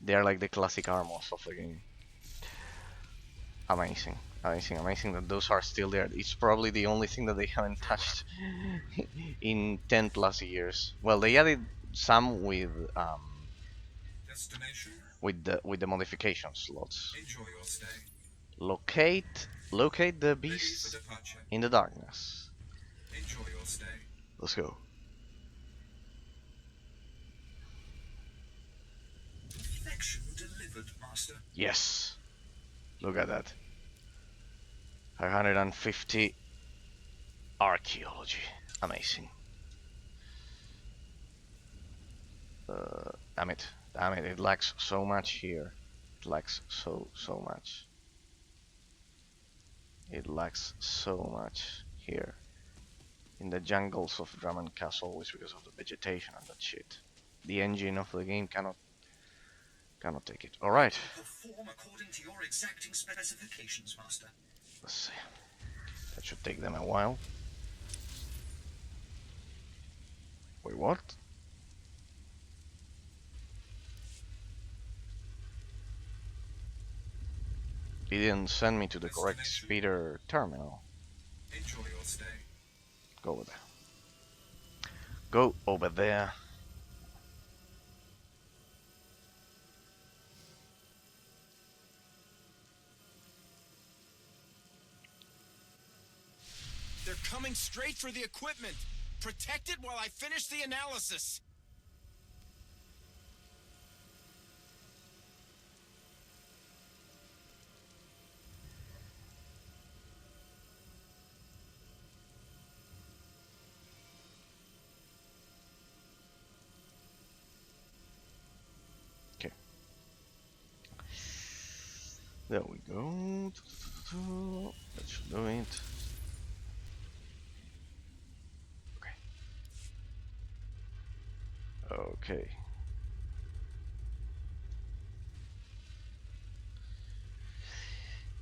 they are like the classic armors of the game. Amazing, amazing, amazing that those are still there. It's probably the only thing that they haven't touched in 10 plus years. Well, they added some Destination. with the modification slots. Enjoy your stay. Locate the Ready for beasts departure. in the darkness. Enjoy your stay. Let's go. Perfection delivered, Master. Yes. Look at that. 550 archaeology. Amazing. Damn it. Damn it. It lacks so much here. It lacks so much. It lacks so much here. In the jungles of Drummond Castle is because of the vegetation and that shit. The engine of the game cannot take it. Alright. Perform according to your exacting specifications, Master. Let's see. That should take them a while. Wait, what? He didn't send me to the correct speeder terminal. Enjoy your stay. Go over there. Go over there. They're coming straight for the equipment. Protect it while I finish the analysis. Okay. There we go. That should do it. Okay.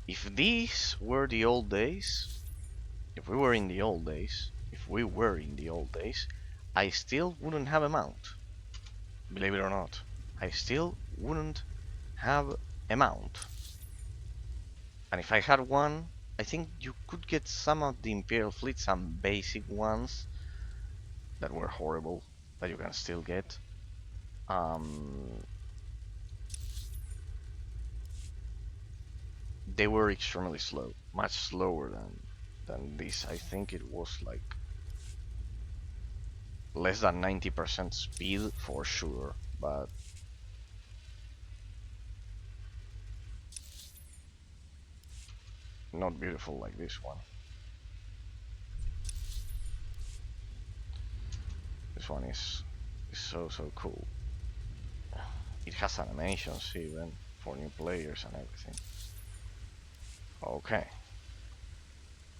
If these were the old days, if we were in the old days, I still wouldn't have a mount. Believe it or not, I still wouldn't have a mount. And if I had one, I think you could get some of the Imperial Fleet, some basic ones that were horrible, that you can still get. They were extremely slow, much slower than this. I think it was like less than 90% speed for sure, but not beautiful like this one. This one is so cool. It has animations even for new players and everything. Okay.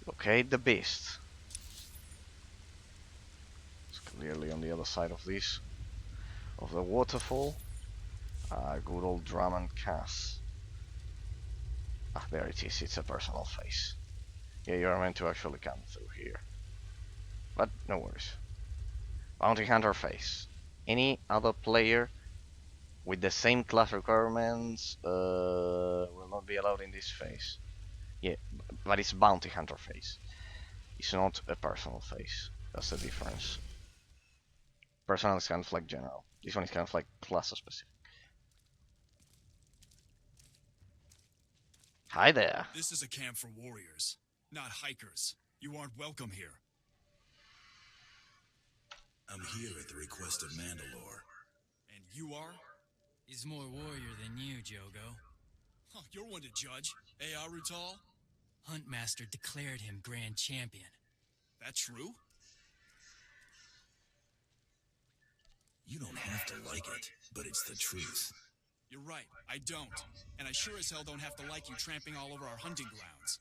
Locate the beast. It's clearly on the other side of this, of the waterfall. Good old Drummond Cass. Ah, there it is. It's a personal face. Yeah, you are meant to actually come through here. But no worries. Bounty Hunter face. Any other player with the same class requirements will not be allowed in this phase. Yeah, but it's Bounty Hunter phase. It's not a personal phase. That's the difference. Personal is kind of like general. This one is kind of like class specific. Hi there. This is a camp for warriors, not hikers. You aren't welcome here. I'm here at the request of Mandalore. And you are? He's more warrior than you, Jogo. Huh, you're one to judge. Arutal? Huntmaster declared him grand champion. That true? You don't have to like it, but it's the truth. You're right, I don't. And I sure as hell don't have to like you tramping all over our hunting grounds.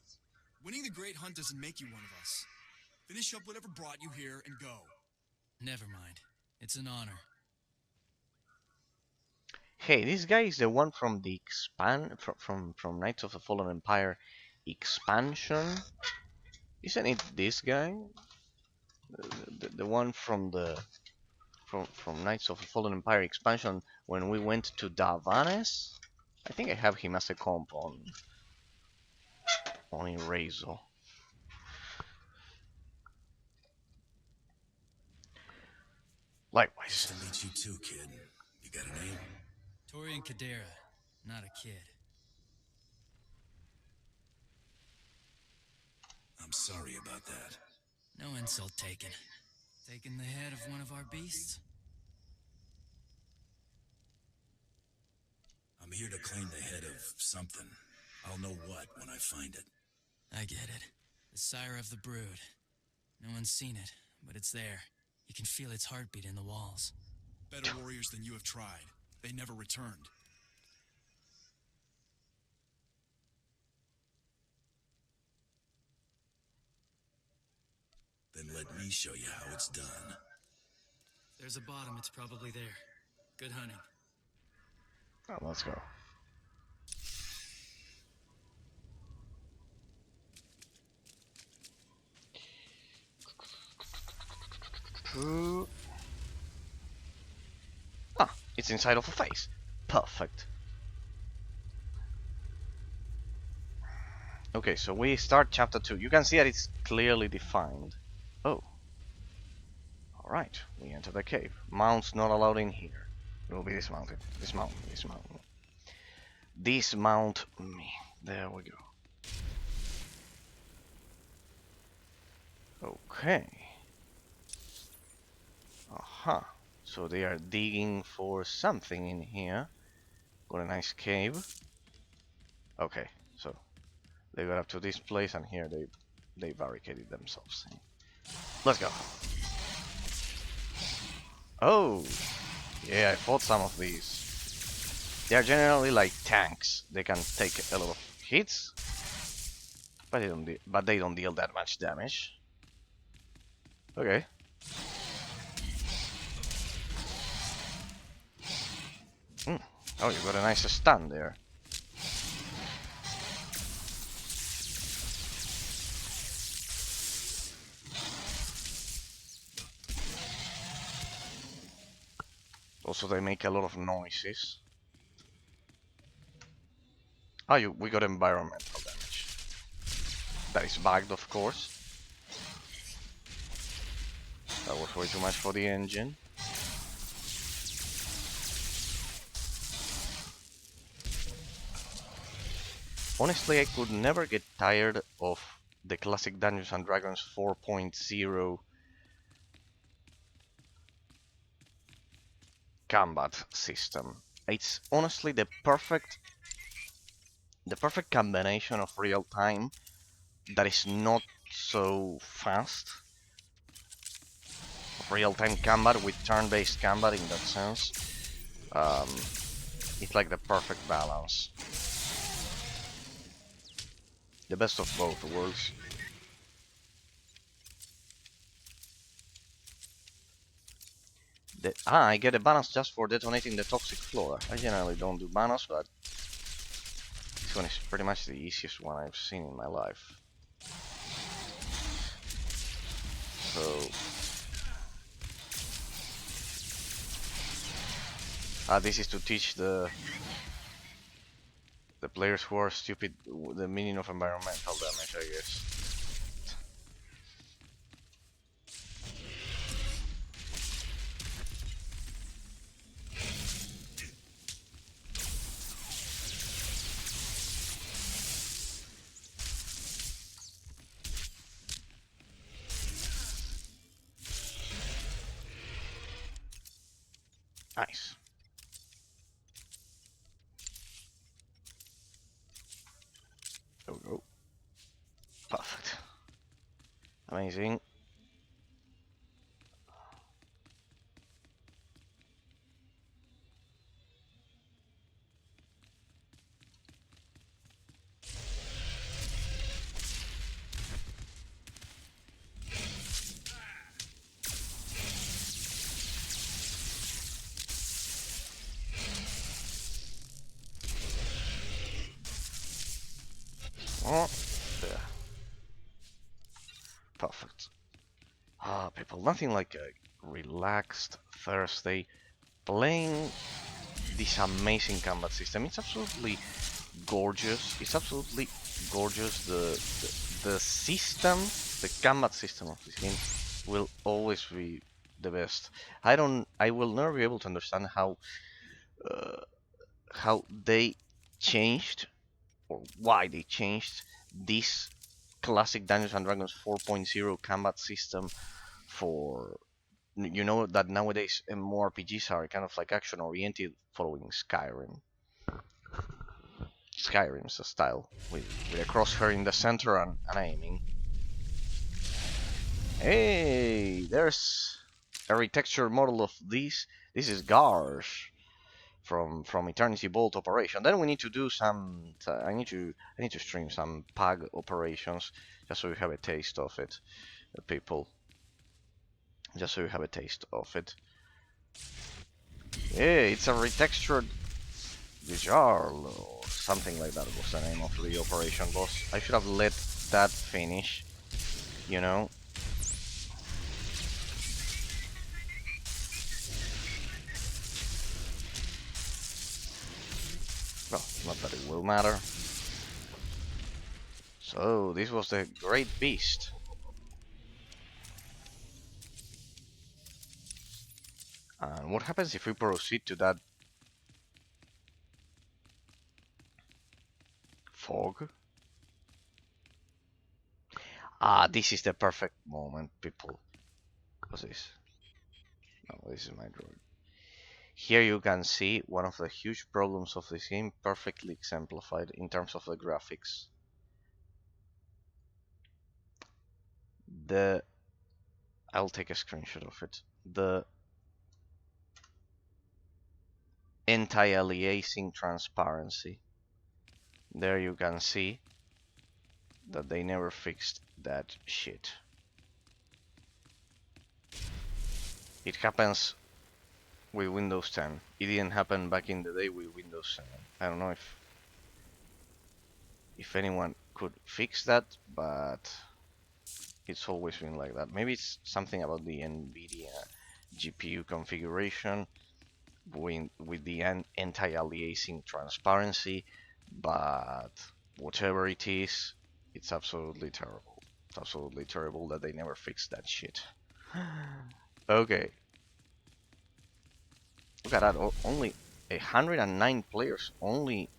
Winning the Great Hunt doesn't make you one of us. Finish up whatever brought you here and go. Never mind. It's an honor. Hey, this guy is the one from the from Knights of the Fallen Empire expansion. Isn't it this guy? The one from the from Knights of the Fallen Empire expansion when we went to Davanes? I think I have him as a comp on Erazo. Likewise. Nice to meet you too, kid. You got a name? Torian Kadera, not a kid. I'm sorry about that. No insult taken. Taking the head of one of our beasts? I'm here to claim the head of something. I'll know what when I find it. I get it. The sire of the brood. No one's seen it, but it's there. You can feel its heartbeat in the walls. Better warriors than you have tried. They never returned. Then let me show you how it's done. If there's a bottom, it's probably there. Good hunting. Oh, let's go. Ah, it's inside of a face. Perfect. Okay, so we start chapter 2. You can see that it's clearly defined. Oh. Alright, we enter the cave. Mounts not allowed in here. It will be dismounted. Dismount, dismount. Dismount me. There we go. Okay. Aha. So they are digging for something in here. Got a nice cave. Okay, so they got up to this place and here they barricaded themselves. Let's go. Oh, yeah, I fought some of these. They are generally like tanks. They can take a lot of hits, but they don't deal that much damage. Okay. Oh, you got a nice stun there. Also, they make a lot of noises. Oh, we got environmental damage. That is bugged, of course. That was way too much for the engine. Honestly, I could never get tired of the classic Dungeons and Dragons 4.0 combat system. It's honestly the perfect combination of real time that is not so fast. Real time combat with turn-based combat in that sense. It's like the perfect balance. The best of both worlds. I get a bonus just for detonating the toxic flora. I generally don't do bonus, but this one is pretty much the easiest one I've seen in my life. So this is to teach the players who are stupid the meaning of environmental damage, I guess. Nice. There we go. Perfect. Amazing. Oh, there. Perfect. Ah, people, nothing like a relaxed Thursday playing this amazing combat system. It's absolutely gorgeous. It's absolutely gorgeous. The system, the combat system of this game will always be the best. I will never be able to understand uh, how they changed or why they changed this classic Dungeons and Dragons 4.0 combat system for, you know, that nowadays MMORPGs are kind of like action oriented following Skyrim's style with a crosshair in the center and aiming. Hey, there's a retextured model of this. This is Garsh from Eternity Bolt operation. Then we need to do some. I need to stream some PAG operations just so you have a taste of it, people. Just so you have a taste of it. Yeah, it's a retextured Jarl or something like that was the name of the operation boss. I should have let that finish, you know. Well, not that it will matter. So, this was the Great Beast. And what happens if we proceed to that fog? Ah, this is the perfect moment, people. What's this? No, this is my droid. Here you can see one of the huge problems of this game perfectly exemplified in terms of the graphics. I'll take a screenshot of it. The anti-aliasing transparency. There you can see that they never fixed that shit. It happens with Windows 10. It didn't happen back in the day with Windows 7. I don't know if anyone could fix that, but it's always been like that. Maybe it's something about the NVIDIA GPU configuration with the anti-aliasing transparency, but whatever it is, it's absolutely terrible. It's absolutely terrible that they never fixed that shit. Okay. Look at that, only 109 players only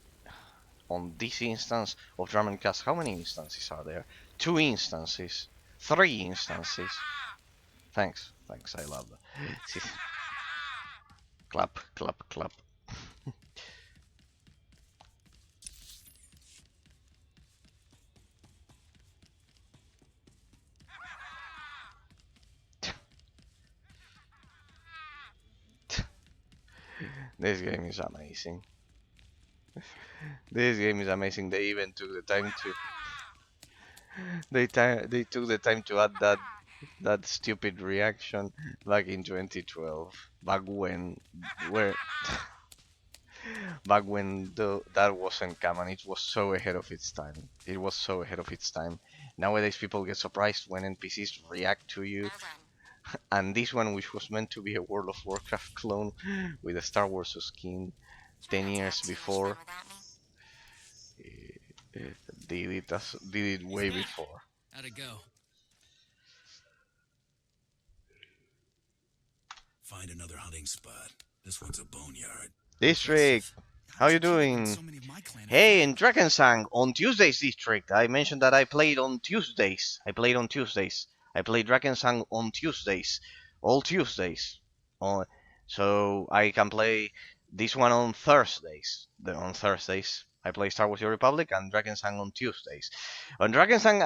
on this instance of Dramancast. How many instances are there? 2 instances. 3 instances. Thanks, I love that. Clap, clap, clap. This game is amazing. This game is amazing. They even took the time to they took the time to add that stupid reaction back in 2012. Back when where back when that wasn't common. It was so ahead of its time. It was so ahead of its time. Nowadays people get surprised when NPCs react to you. And this one, which was meant to be a World of Warcraft clone with a Star Wars skin 10 years before, did it way before. How'd it go? Find another hunting spot. This one's a boneyard. District, how you doing? Hey, in Drakensang on Tuesdays, District. I mentioned that I played on Tuesdays. I played Drakensang on Tuesdays, all Tuesdays. So I can play this one on Thursdays. On Thursdays, I play Star Wars: The Republic and Drakensang on Tuesdays. On Drakensang,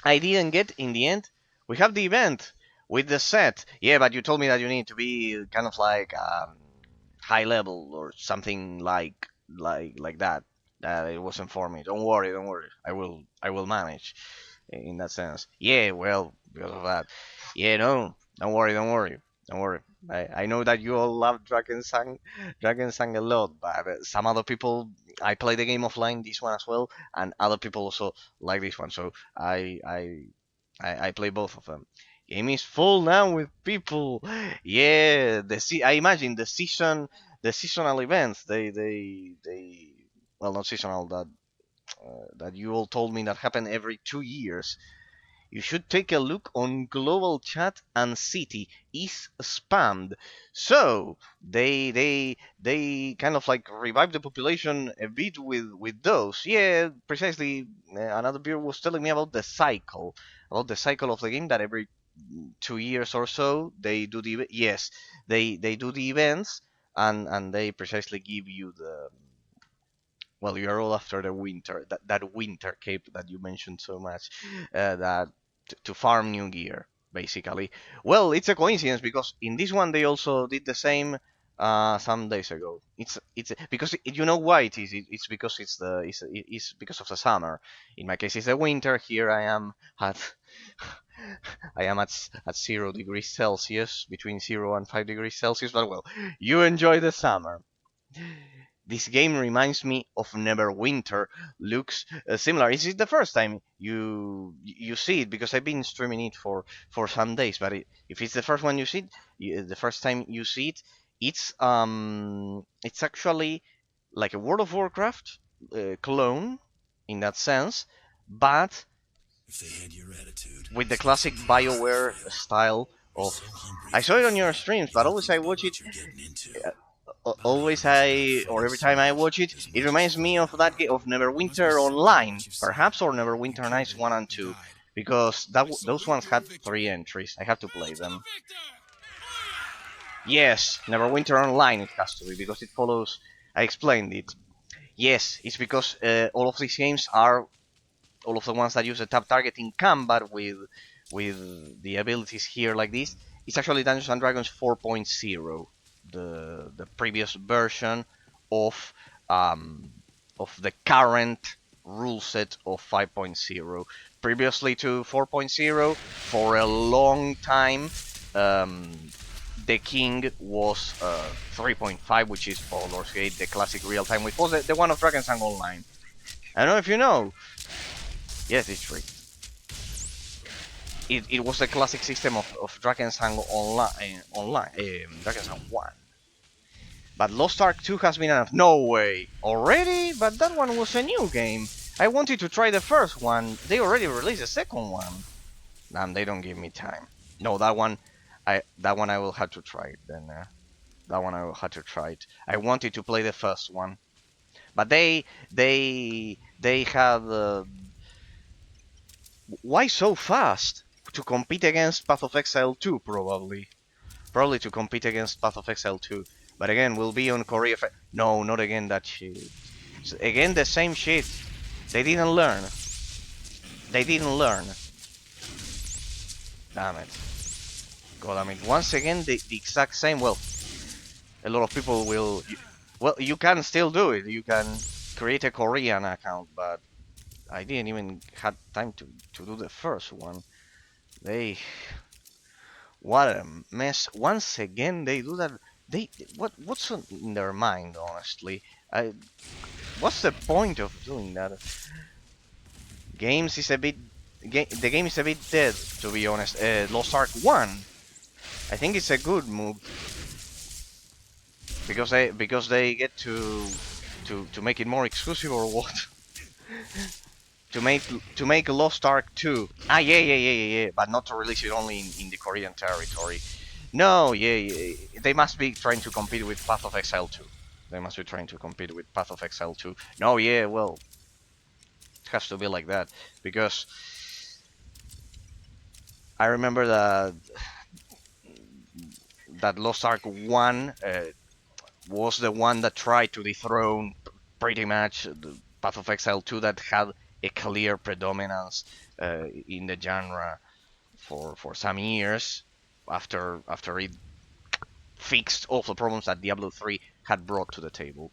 I didn't get in the end. We have the event with the set. Yeah, but you told me that you need to be kind of like high level or something like that. It wasn't for me. Don't worry, don't worry. I will manage in that sense. Yeah, well, because of that. Yeah, no, don't worry, don't worry, don't worry. I know that you all love Drakensang a lot, but some other people, I play the game offline, this one as well, and other people also like this one. So I play both of them. Game is full now with people. Yeah, I imagine the seasonal events. They well, not seasonal, that you all told me that happen every 2 years. You should take a look on global chat and city is spammed. So they kind of like revive the population a bit with those. Yeah, precisely. Another viewer was telling me about the cycle of the game that every 2 years or so they do yes, they do the events, and they precisely give you the, well, you're all after the winter, that winter cape that you mentioned so much, that to farm new gear, basically. Well, it's a coincidence because in this one they also did the same some days ago. It's because you know why it is. It's because it's because of the summer. In my case, it's the winter. Here I am at I am at 0 degrees Celsius, between 0 and 5 degrees Celsius. But well, you enjoy the summer. This game reminds me of Neverwinter. Looks similar. Is it the first time you see it? Because I've been streaming it for some days. But if it's the first one you see it, the first time you see it, it's actually like a World of Warcraft clone in that sense, but If they had your attitude, with the classic BioWare style of. I saw it on your streams, but always I watch it. what you're getting into. Always or every time I watch it, it reminds me of that game of Neverwinter Online, perhaps, or Neverwinter Nights 1 and 2, because those ones had 3 entries. I have to play them. Yes, Neverwinter Online it has to be, because it follows. I explained it. Yes, it's because all of these games are all of the ones that use the tab targeting combat with the abilities here like this. It's actually Dungeons and Dragons 4.0, the previous version of the current rule set of 5.0. Previously to 4.0, for a long time, the king was 3.5, which is Baldur's Gate, the classic real-time, which was the one of Drakensang Online. I don't know if you know. Yes, it's free. It was the classic system of Drakensang Online, Drakensang 1. But Lost Ark 2 has been announced. No way! Already? But that one was a new game. I wanted to try the first one. They already released the second one. Damn, they don't give me time. No, that one I will have to try it then. That one I will have to try it. I wanted to play the first one. But they have why so fast? To compete against Path of Exile 2, probably. Probably to compete against Path of Exile 2. But again, we'll be on Korea. No, not again that shit. Again, the same shit. They didn't learn. They didn't learn. Damn it. God damn it. Once again, the exact same. Well, a lot of people will. Well, you can still do it. You can create a Korean account, but I didn't even have time to do the first one. What a mess. Once again, they do that. What's in their mind, honestly? What's the point of doing that? The game is a bit dead, to be honest. Lost Ark 1, I think it's a good move because they get to make it more exclusive, or what? to make Lost Ark 2. Yeah, but not to release it only in the Korean territory. No, yeah, they must be trying to compete with Path of Exile 2. They must be trying to compete with Path of Exile 2. No, yeah, well, it has to be like that, because I remember that Lost Ark 1 was the one that tried to dethrone pretty much the Path of Exile 2 that had a clear predominance in the genre for some years after it fixed all the problems that Diablo 3 had brought to the table.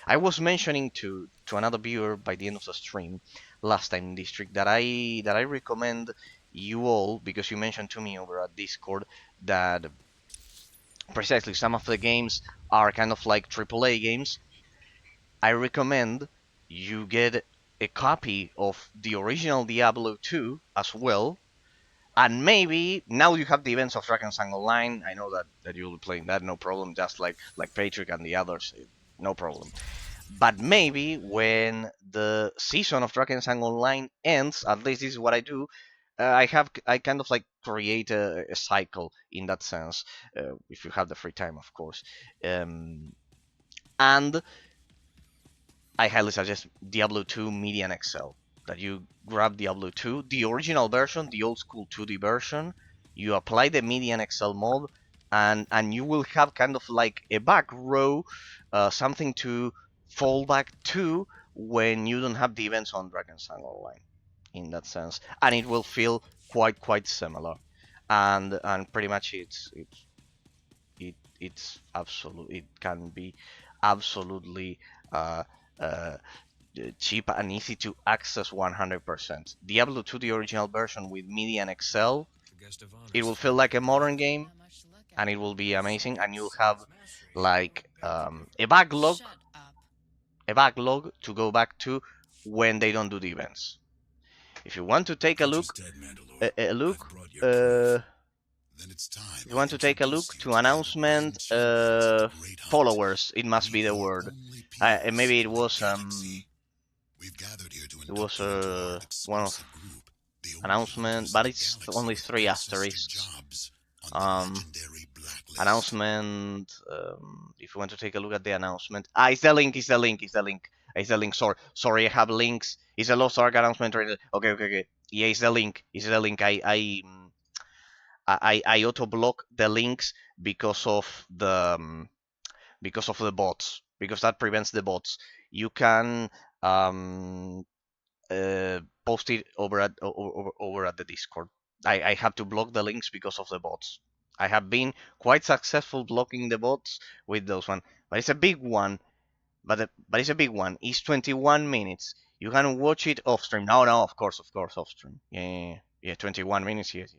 I was mentioning to another viewer by the end of the stream last time in District that I recommend you all, because you mentioned to me over at Discord that precisely some of the games are kind of like AAA games. I recommend you get a copy of the original Diablo 2 as well. And maybe now you have the events of Drakensang Online. I know that you'll be playing that, no problem. Just like Patrick and the others, no problem. But maybe when the season of Drakensang Online ends, at least this is what I do. I kind of like create a cycle in that sense, if you have the free time, of course. And I highly suggest Diablo 2 Media and Excel. That you grab Diablo 2, the original version, the old school 2D version, you apply the Media and Excel mod, and you will have kind of like a back row, something to fall back to when you don't have the events on Drakensang Online, in that sense, and it will feel quite similar, and pretty much it's absolute. It can be absolutely uh, uh, cheap and easy to access 100%. Diablo 2, the original version with Media and Excel, it will feel like a modern game, and it will be amazing. And you'll have like a backlog to go back to when they don't do the events. If you want to take a look, you want to take a look to announcement followers. It must be the word. Maybe it was one of announcement, but it's only 3 asterisks. Announcement. If you want to take a look at the announcement, it's the link. It's the link. It's the link. It's the link. Sorry. I have links. It's a Lost Ark announcement. Okay. Yeah, it's the link. It's the link. I auto block the links because of the bots, because that prevents the bots. You can post it over at the Discord. I have to block the links because of the bots. I have been quite successful blocking the bots with those one, but it's a big one. But it's a big one. It's 21 minutes. You can watch it off stream. No, of course, off stream. Yeah. 21 minutes. Yes.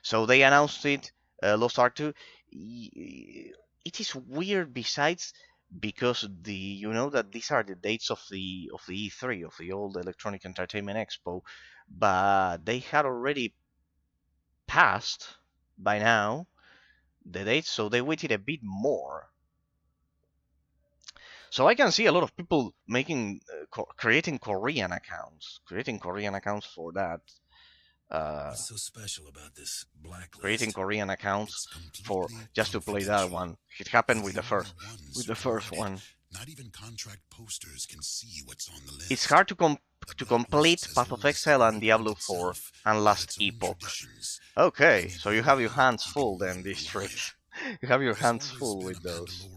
So they announced it, Lost Ark 2. It is weird besides because you know that these are the dates of the E3, of the old Electronic Entertainment Expo, but they had already passed by now the dates, so they waited a bit more. So I can see a lot of people creating Korean accounts for that. What's so special about this blacklist? Creating Korean accounts for just to play that one. It happened with the first one. Not even contract posters can see what's on the list. It's hard to complete Path of Exile and Diablo 4 and Last Epoch. Okay, so you have your hands full then, District. You have your hands full with those.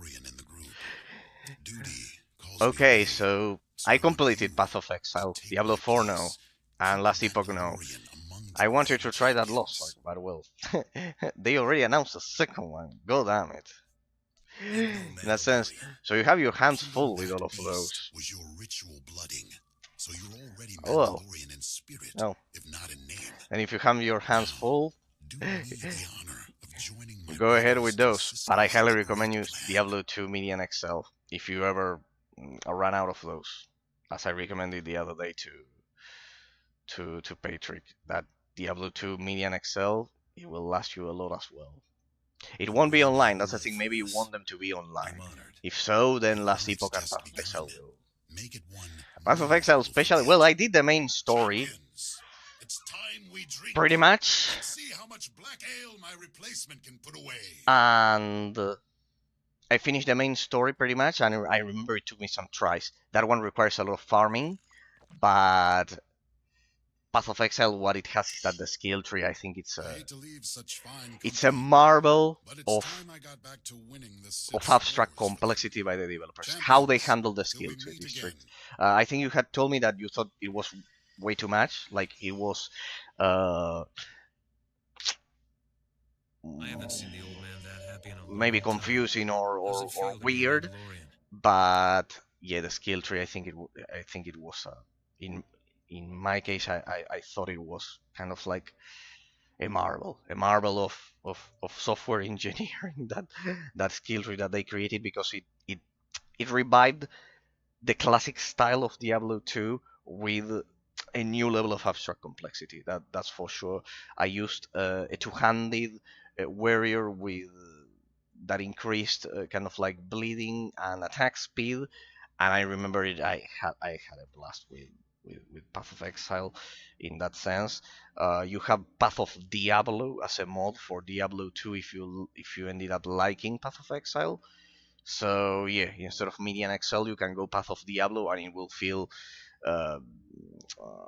Okay, so I completed Path of Exile, Diablo 4 no, and Last Epoch no. I wanted to try that Lost Ark, but well, they already announced a second one. God damn it. In that sense, so you have your hands full with all of those. Was your ritual blooding, so you're already well, Mandalorian in spirit, no. if not in name. And if you have your hands full, Do me the honor of joining my go ahead with brothers those. and But I sisters highly of the recommend you Red Clan. Diablo 2 Media and Excel if you ever run out of those, as I recommended the other day to Patrick. That Diablo 2 Media and Excel, it will last you a lot as well. It won't be online. That's the thing. Maybe you want them to be online. If so, then Last Epoch and Path of Exile will. Make it one Path of Exile, especially. Well, I did the main story. It's time we drink. Pretty much. Let's see how much black ale my replacement can put away. And I finished the main story pretty much, and I remember it took me some tries. That one requires a lot of farming, but Path of Exile, what it has is that the skill tree, I think I hate to leave such fine it's a company, marvel but it's of time I got back to winning the abstract wars for complexity them. by the developers. How they Champions, handle the till skill we tree meet again. district. I think you had told me that you thought it was way too much, like it was. I haven't seen the old man that happy in a Maybe long time. confusing How's it or feel to be a weird, Mandalorian? but yeah, the skill tree. I think it was in my case. I thought it was kind of like a marvel of software engineering that skill tree that they created because it revived the classic style of Diablo 2 with a new level of abstract complexity. That's for sure. I used a two-handed warrior with that increased kind of like bleeding and attack speed, and I remember it. I had a blast with Path of Exile in that sense. You have Path of Diablo as a mod for Diablo 2 if you ended up liking Path of Exile. So yeah, instead of Median Excel, you can go Path of Diablo, and it will feel uh, uh,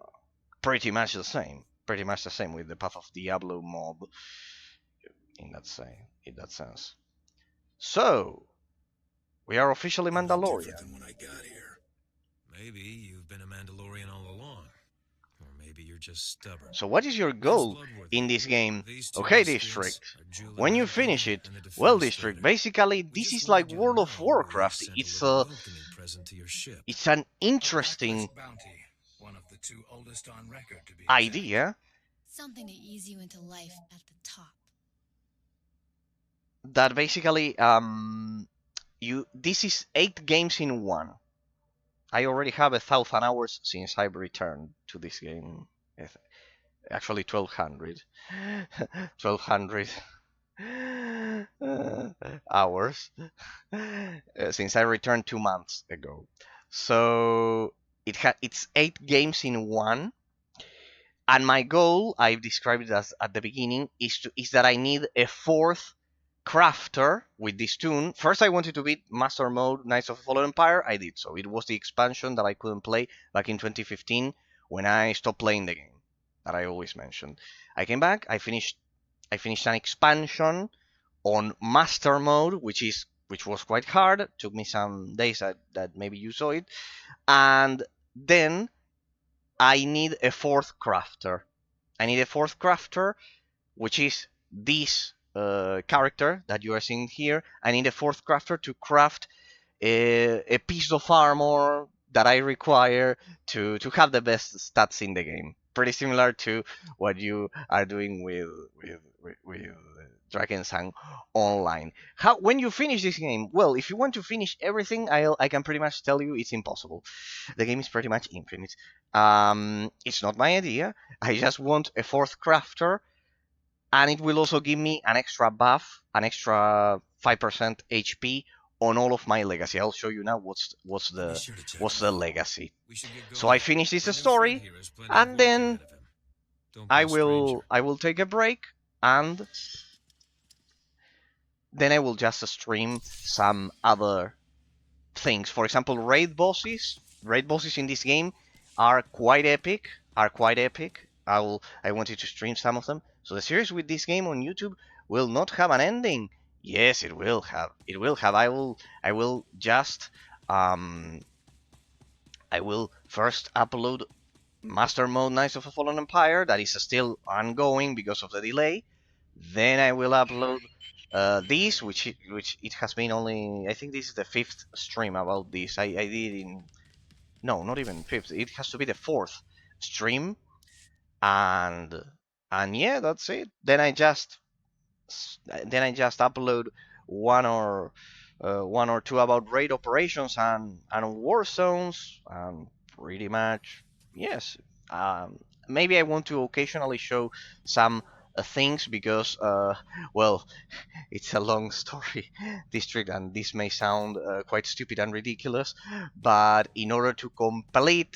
pretty much the same. Pretty much the same with the Path of Diablo mob in that sense. So we are officially No different Mandalorian. than when I got here. Maybe you've been a Mandalorian all along. Or maybe you're just stubborn. So what is your Who's goal bloodworthy? in this game? These two Okay, miscreants District. are Jewel When and you Hunter finish it, and the well, Defistrator. District. Basically, We this just is like wanted you to World of know we Warcraft. sent a It's little welcoming present to your ship. it's an A interesting blacklist bounty, one of the two oldest on record, to be exact. idea Something to ease you into life at the top. that basically you this is 8 games in one. I already have 1,000 hours since I've returned to this game. Actually, 1,200. 1,200 hours since I returned 2 months ago. So it's 8 games in one. And my goal, I've described it as at the beginning, is that I need a fourth crafter with this tune. First, I wanted to beat Master Mode Knights of the Fallen Empire. I did so. It was the expansion that I couldn't play back in 2015 when I stopped playing the game that I always mentioned. I came back. I finished an expansion on Master Mode, which was quite hard. It took me some days that maybe you saw it, and then I need a fourth crafter. I need a fourth crafter, which is this character that you are seeing here. I need a fourth crafter to craft a piece of armor that I require to have the best stats in the game. Pretty similar to what you are doing with Drakensang Online. How when you finish this game? Well, if you want to finish everything, I can pretty much tell you it's impossible. The game is pretty much infinite. It's not my idea. I just want a fourth crafter, and it will also give me an extra buff, an extra 5% HP on all of my legacy. I'll show you now what's the legacy. So I finish this story, and then I will take a break, and then I will just stream some other things. For example, raid bosses. Raid bosses in this game are quite epic. I wanted to stream some of them. So the series with this game on YouTube will not have an ending. Yes, it will have. It will have. I will just I will first upload Master Mode Knights of the Fallen Empire that is still ongoing because of the delay. Then I will upload this, which it has been only. I think this is the 5th stream about this. I did in no, not even 5th. It has to be the 4th stream, and yeah, that's it. Then I just upload one or one or two about raid operations and war zones, and pretty much yes. Maybe I want to occasionally show some things because well, it's a long story district, and this may sound quite stupid and ridiculous, but in order to complete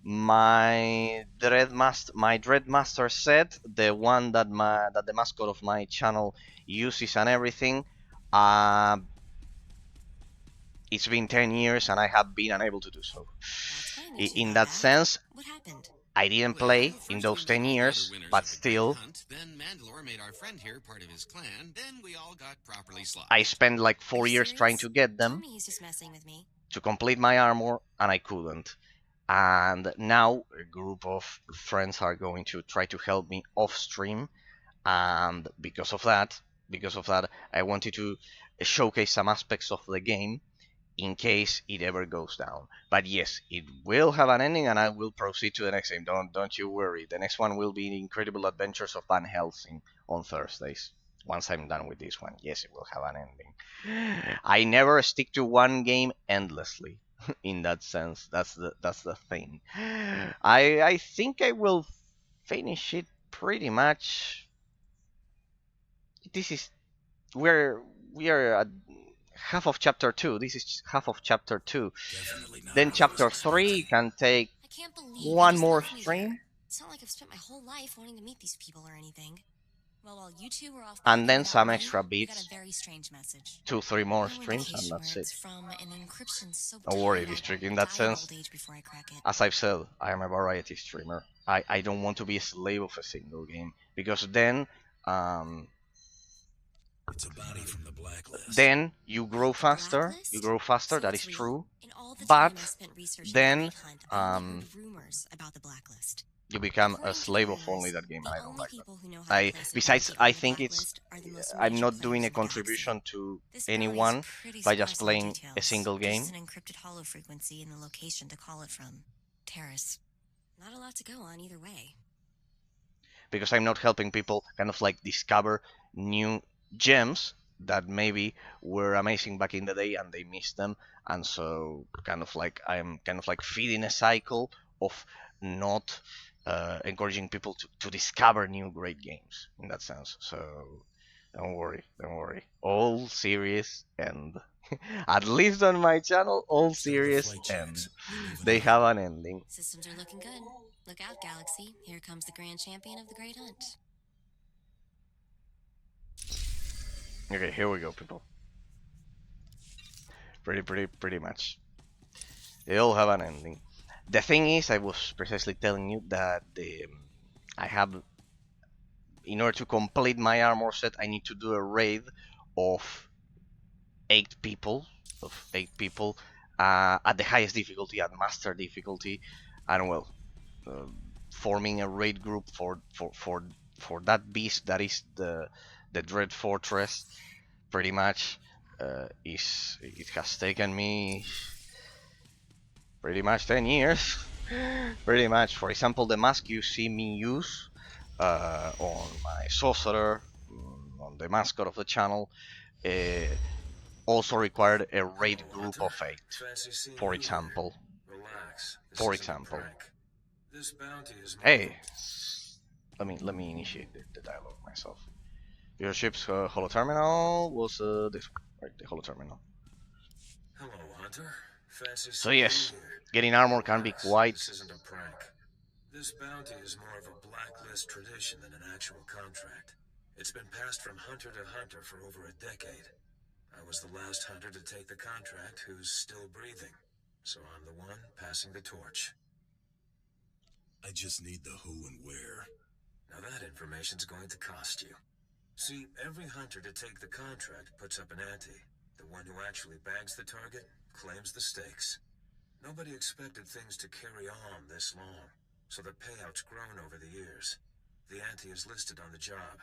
my Dreadmaster set, the one that the mascot of my channel uses and everything, uh, it's been 10 years and I have been unable to do so. That's why I mentioned In all that that. sense, What happened? I didn't Well, play in first we those met 10 all the other years, winners but of the Great still, Hunt, then Mandalore made our friend here part of his clan, then we all got properly I slaughtered. spent like Are 4 you years trying serious? to get Tell them me he's just messing with me. to complete my armor, and I couldn't. And now a group of friends are going to try to help me off stream, and because of that, I wanted to showcase some aspects of the game in case it ever goes down. But yes, it will have an ending, and I will proceed to the next game. Don't you worry. The next one will be the Incredible Adventures of Van Helsing on Thursdays. Once I'm done with this one, yes, it will have an ending. I never stick to one game endlessly. In that sense, that's the thing. I think I will finish it pretty much. This is we're we are at half of chapter 2. This is half of chapter 2. Definitely not Then what I was chapter 3 expecting. can take I can't believe he one just more left me stream, here. It's not like I've spent my whole life wanting to meet these people or anything. Well, while you two were off and packing then without some me, extra we got a beats, very strange message. 2 3 more No streams, and indication that's where it. it's from, and the encryption's so Don't worry, tight District. I'll In that die of sense, old age before I crack it. as I've said, I am a variety streamer. I don't want to be a slave of a single game, because um, It's a body from the blacklist. then you grow The faster. You blacklist? grow faster. So That it's is real? true. In all the time I But spent researching the then Great Hunt, I only heard rumors about the blacklist. you become a According to the slave of only rumors, that game, the and I don't only like that. people who know how to place a Besides, bounty I on the think it's blacklist are the most I'm major not players doing a in the galaxy. contribution to This anyone bounty's pretty by just sparse on playing a details. single Just game, an encrypted hollow frequency and the location to call it from. Taris. Not a lot to go on either way. because I'm not helping people kind of like discover new gems that maybe were amazing back in the day and they missed them, and so kind of like I'm kind of like feeding a cycle of not encouraging people to discover new great games in that sense. So don't worry. All serious and at least on my channel, all Start the serious flight and checks. We're moving they out. have an ending. Systems are looking good. Look out, Galaxy. Here comes the grand champion of the Great Hunt. Okay, here we go, people. Pretty much. They all have an ending. The thing is, I was precisely telling you that I have, in order to complete my armor set, I need to do a raid of 8 people, at the highest difficulty, at master difficulty, and well, uh, forming a raid group for that beast that is the Dread Fortress. Pretty much, it has taken me pretty much 10 years. Pretty much. For example, the mask you see me use on my sorcerer, on the mascot of the channel, also required a raid group of 8. For example. Relax. For example. This bounty is Hey, let me initiate the dialogue myself. Your ship's holo terminal was this one, right? The holo terminal. Hello, Hunter. Fancy So seeing yes, you here. getting armor can be Relax. quite. This isn't a prank. This bounty is more of a blacklist tradition than an actual contract. It's been passed from hunter to hunter for over a decade. I was the last hunter to take the contract who's still breathing, so I'm the one passing the torch. I just need the who and where. Now that information's going to cost you. See, every hunter to take the contract puts up an ante. The one who actually bags the target claims the stakes. Nobody expected things to carry on this long, so the payout's grown over the years. The ante is listed on the job.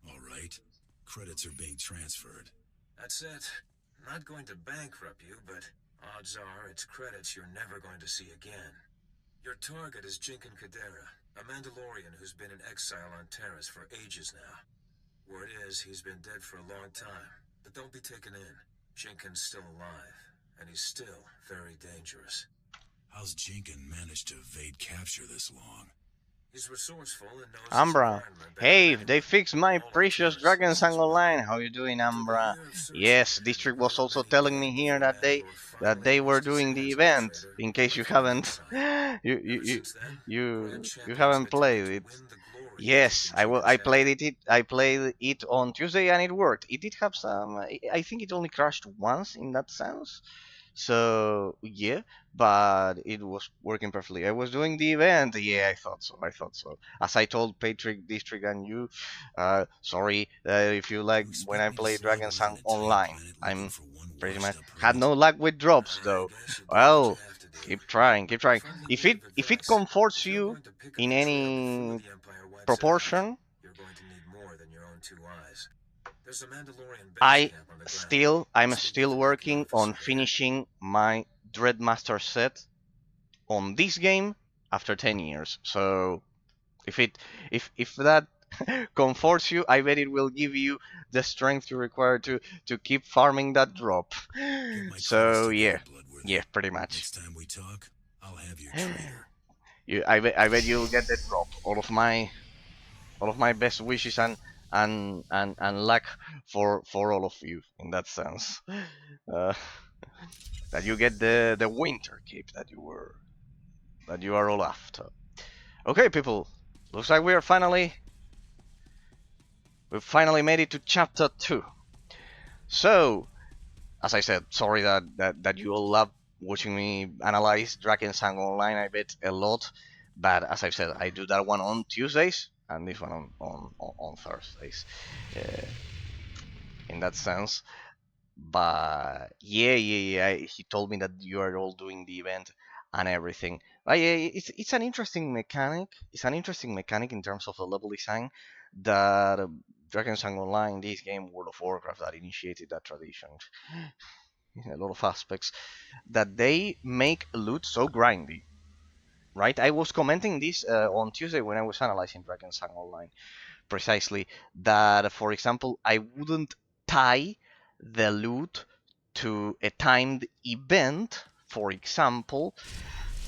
All right. Credits are being transferred. That's it. Not going to bankrupt you, but odds are it's credits you're never going to see again. Your target is Jinkin Kadera, a Mandalorian who's been in exile on Taris for ages now. Word is he's been dead for a long time, but don't be taken in. Jinkin's still alive, and he's still very dangerous. How's Jinkin managed to evade capture this long? He's resourceful and knows his Ambra, environment better hey, than they anyone. fixed my All precious Taris Dragon's says Angle well. line. How you doing, It took a Ambra? year of searching Yes, and District well was also many telling days me here before that Mandalore they finally were raised his doing the hands on the event. traitor In who case went you from the haven't, inside. you Ever since then, Grand you Champions haven't have attempted played to it. win the glory of Yes, taking I Jinkin's played head. it. I played it on Tuesday and it worked. It did have some. I think it only crashed once in that sense. So yeah, but it was working perfectly. I was doing the event. Yeah, I thought so. I thought so. As I told Patrick, District, and you, sorry if you like You when expect I me to play sail Dragon around Song a tiny online. planet looking I'm for one pretty much washed-up had hermit? no luck with drops I though. guess you do what you Well, have to do. keep trying, keep A trying. friendly If word it of if it advice. comforts If you're you going to pick up in the trail before any the Empire wipes it out, proportion, you're going to need more than your own 2 eyes. There's a Mandalorian base I camp on the ground. I'm Speak with still the ranking working on officer there. finishing my Dreadmaster set on this game after 10 years. So if it if that comforts you, I bet it will give you the strength you require to keep farming that drop. Get my clothes So together, yeah, Bloodworthy. yeah, pretty much. Next time we talk, I'll have your traitor. I bet you'll get the drop. All of my best wishes and luck for all of you in that sense. Uh, that you get the winter cape that you are all after. Okay, people. Looks like we've finally made it to chapter 2. So, as I said, sorry that you all love watching me analyze Drakensang Online, I bet a lot. But as I've said, I do that one on Tuesdays and this one on Thursdays. Uh, in that sense. But yeah. He told me that you are all doing the event and everything. Yeah, it's an interesting mechanic. It's an interesting mechanic in terms of the level design that Drakensang Online, this game, World of Warcraft, that initiated that tradition in a lot of aspects. That they make loot so grindy, right? I was commenting this on Tuesday when I was analyzing Drakensang Online precisely that, for example, I wouldn't tie the loot to a timed event, for example,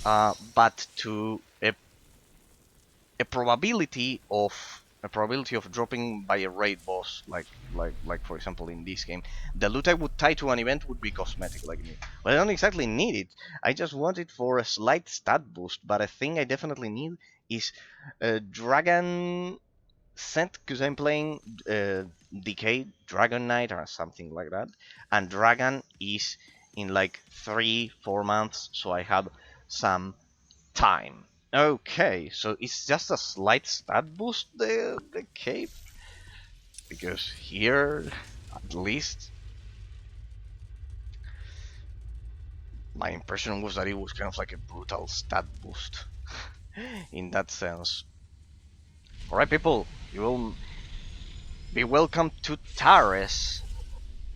but to a probability of dropping by a raid boss, like for example in this game. The loot I would tie to an event would be cosmetic, like me. But I don't exactly need it. I just want it for a slight stat boost. But a thing I definitely need is a dragon sent because I'm playing Decay Dragon Knight or something like that, and Dragon is in like 3-4 months, so I have some time. Okay, so it's just a slight stat boost the cape because here at least my impression was that it was kind of like a brutal stat boost in that sense. All right, people, you will be welcome to Taris.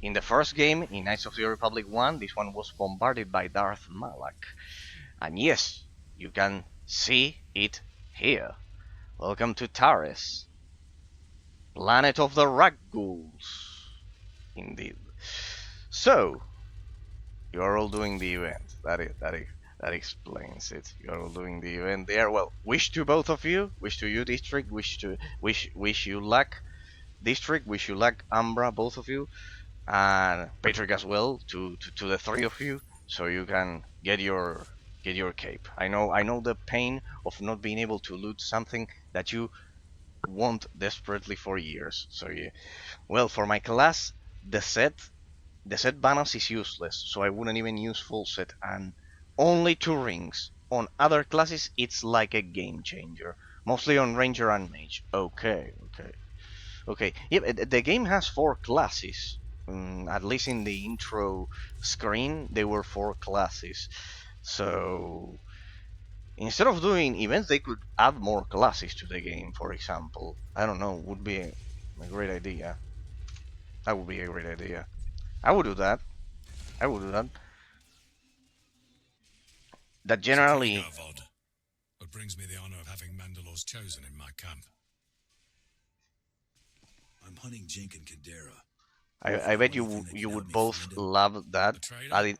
In the first game, in Knights of the Republic 1, this one was bombarded by Darth Malak. And yes, you can see it here. Welcome to Taris, planet of the Ragghouls. Indeed. So, you are all doing the event. That explains it. You are all doing the event there. Well, wish to both of you. Wish to you, District. Wish you luck, District. Wish you luck, Ambra, both of you. And Patrick as well to the three of you, so you can get your cape. I know the pain of not being able to loot something that you want desperately for years. So yeah, well for my class the set balance is useless, so I wouldn't even use full set and only 2 rings. On other classes it's like a game changer, mostly on ranger and mage. Okay. Yeah, the game has 4 classes. At least in the intro screen, there were 4 classes. So instead of doing events, they could add more classes to the game. For example, I don't know, would be a great idea. That would be a great idea. I would do that. I would do that. That generally, Vod. What brings me the honor of having Mandalor's chosen in my camp. I'm hunting Jink and Kadera. I bet you would both love that.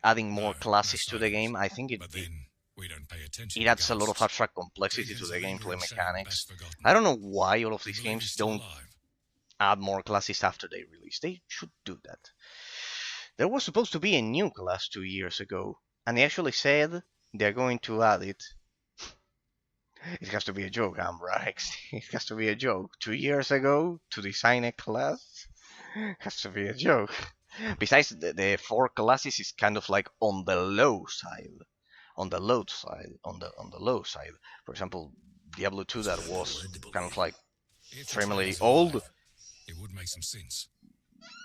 Adding more classes to the game. I think We don't pay attention it to adds a lot of ghosts. abstract complexity to Jenkins, the a lingering gameplay shame, mechanics. best forgotten. I don't know why all of We these believe games he's still don't alive. add more classes after they release. They should do that. There was supposed to be a new class 2 years ago, and they actually said they're going to add it. It has to be a joke, Ambra. It has to be a joke. 2 years ago to design a class has to be a joke. Besides, the 4 classes is kind of like on the low side. On the low side. On the low side. For example, Diablo 2 that was kind of like If the extremely trader's old alive, it would make some sense.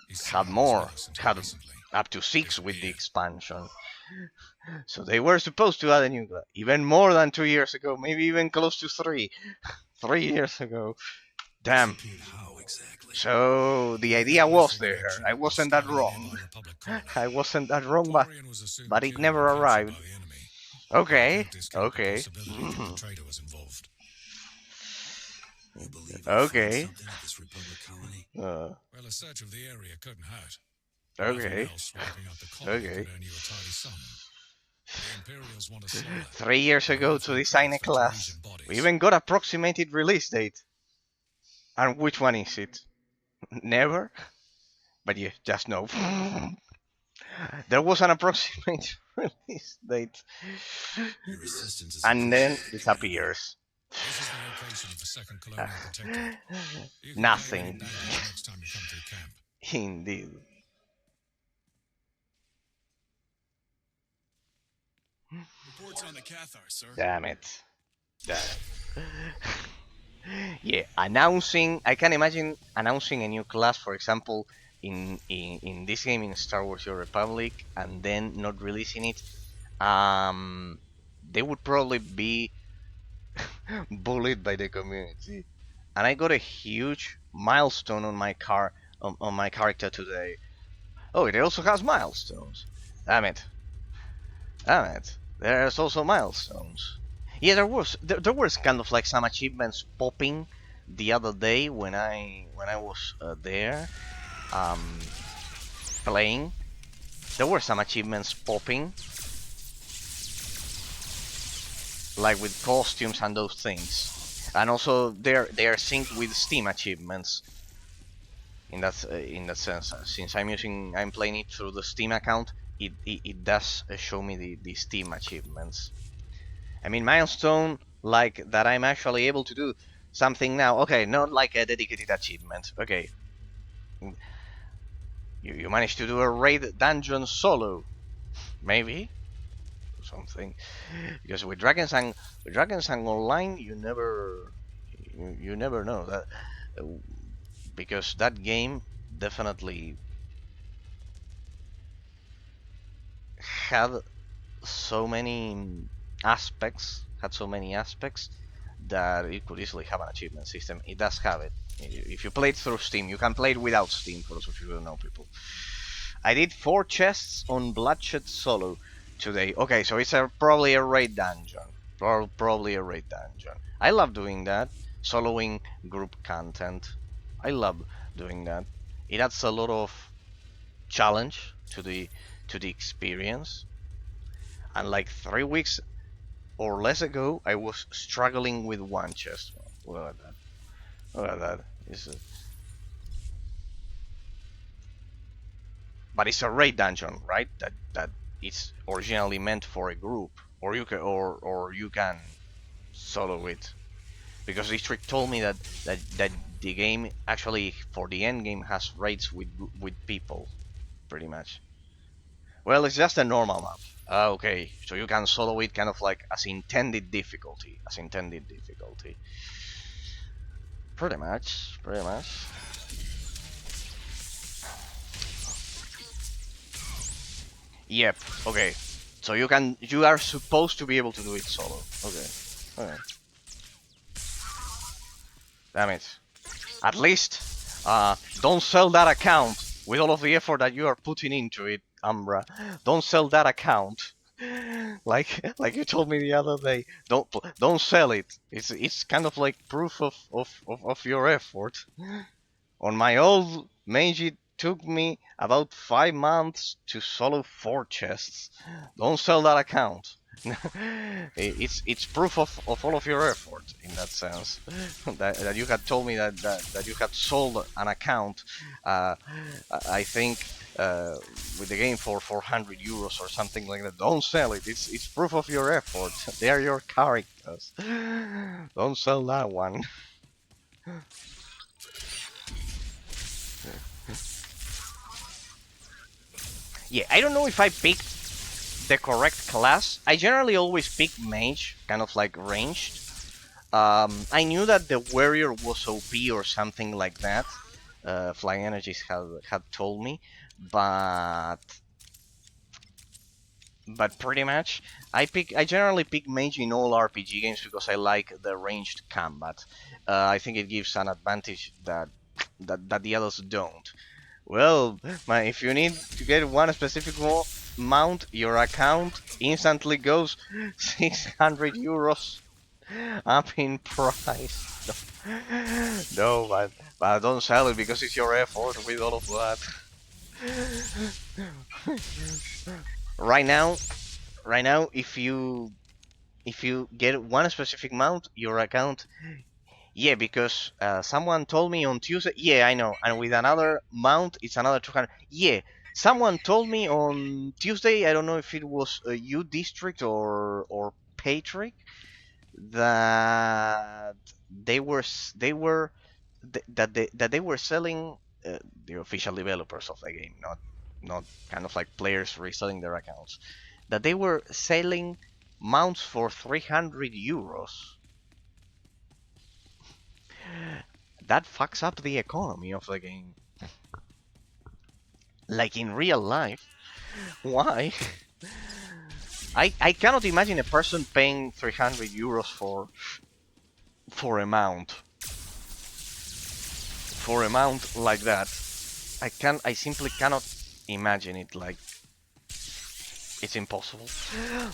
His had son was with more, us until had recently. up to 6 with the Disappeared. expansion. So they were supposed to add a new class, even more than 2 years ago, maybe even close to 3. 3 years ago. Damn. Disappeared how exactly? So the idea Originally was figured our there. I trinket was wasn't that scouting a wrong. nearby Republic colony. I wasn't that wrong, but Torian was assumed but it killed never or captured arrived. by the enemy. Okay, Can't discount the okay, possibility that the trader was involved. You believe we'll find okay. okay. something at this Republic colony? Well, a search of the area couldn't hurt. Okay. Nothing else wiping out the colony Okay. could earn you a tidy sum. The Imperials want a slaughter. 3 years ago to design a class. We even got approximated release date. And which one is it? Never? But you just know. There was an approximate release date. Your assistance is And then appreciated, disappears. This is the location of the second colonial protectorate. You can Nothing. get any bandage next time you come through camp. Indeed. Reports on the Kotor, sir. Damn it. Yeah, announcing. I can imagine announcing a new class, for example, in this game in Star Wars: The Old Republic, and then not releasing it. They would probably be bullied by the community. And I got a huge milestone on my on my character today. Oh, it also has milestones. Damn it. Damn it. There's also milestones. Yeah, there was kind of like some achievements popping the other day when I was there playing. There were some achievements popping, like with costumes and those things, and also they are synced with Steam achievements. In that sense, since I'm playing it through the Steam account, it does show me the Steam achievements. I mean, milestone like that I'm actually able to do something now. Okay, not like a dedicated achievement. Okay, you managed to do a raid dungeon solo, maybe something. Because with Dragons and Online, you never know that, because that game definitely had so many aspects, that it could easily have an achievement system. It does have it. If you play it through Steam, you can play it without Steam, for those of you who don't know, people. I did 4 chests on Bloodshed Solo today. Okay, so it's probably a raid dungeon. Probably a raid dungeon. I love doing that. Soloing group content. I love doing that. It adds a lot of challenge to the experience. And like 3 weeks or less ago, I was struggling with 1 chest. Look at that. Look at that. But it's a raid dungeon, right? That it's originally meant for a group, or you can solo it. Because District told me that the game actually for the end game has raids with people, pretty much. Well, it's just a normal map. Okay, so you can solo it kind of like as intended difficulty. Pretty much. Yep, okay. So you are supposed to be able to do it solo. Okay. Damn it. At least, don't sell that account with all of the effort that you are putting into it, Umbra. Don't sell that account. Like you told me the other day. Don't sell it. It's kind of like proof of your effort. On my old mage, it took me about 5 months to solo 4 chests. Don't sell that account. It's proof of all of your effort in that sense. that you had told me that you had sold an account. I think with the game for 400 euros or something like that. Don't sell it. It's proof of your effort. They are your characters. Don't sell that one. Yeah, I don't know if I picked the correct class. I generally always pick mage, kind of like ranged. I knew that the warrior was OP or something like that. Flying Energies had told me, but pretty much I generally pick mage in all RPG games because I like the ranged combat. I think it gives an advantage that the others don't. Well, if you need to get one specific mount, your account instantly goes 600 euros up in price. No, but don't sell it because it's your effort with all of that. Right now, if you get one specific mount, your account. Yeah, because someone told me on Tuesday. Yeah, I know. And with another mount, it's another 200. Yeah, someone told me on Tuesday. I don't know if it was U District or Patrick that that they were selling the official developers of the game, not kind of like players reselling their accounts. That they were selling mounts for 300 euros. That fucks up the economy of the game. Like in real life. Why? I cannot imagine a person paying 300 euros for a mount. For a mount like that. I simply cannot imagine it. Like, it's impossible.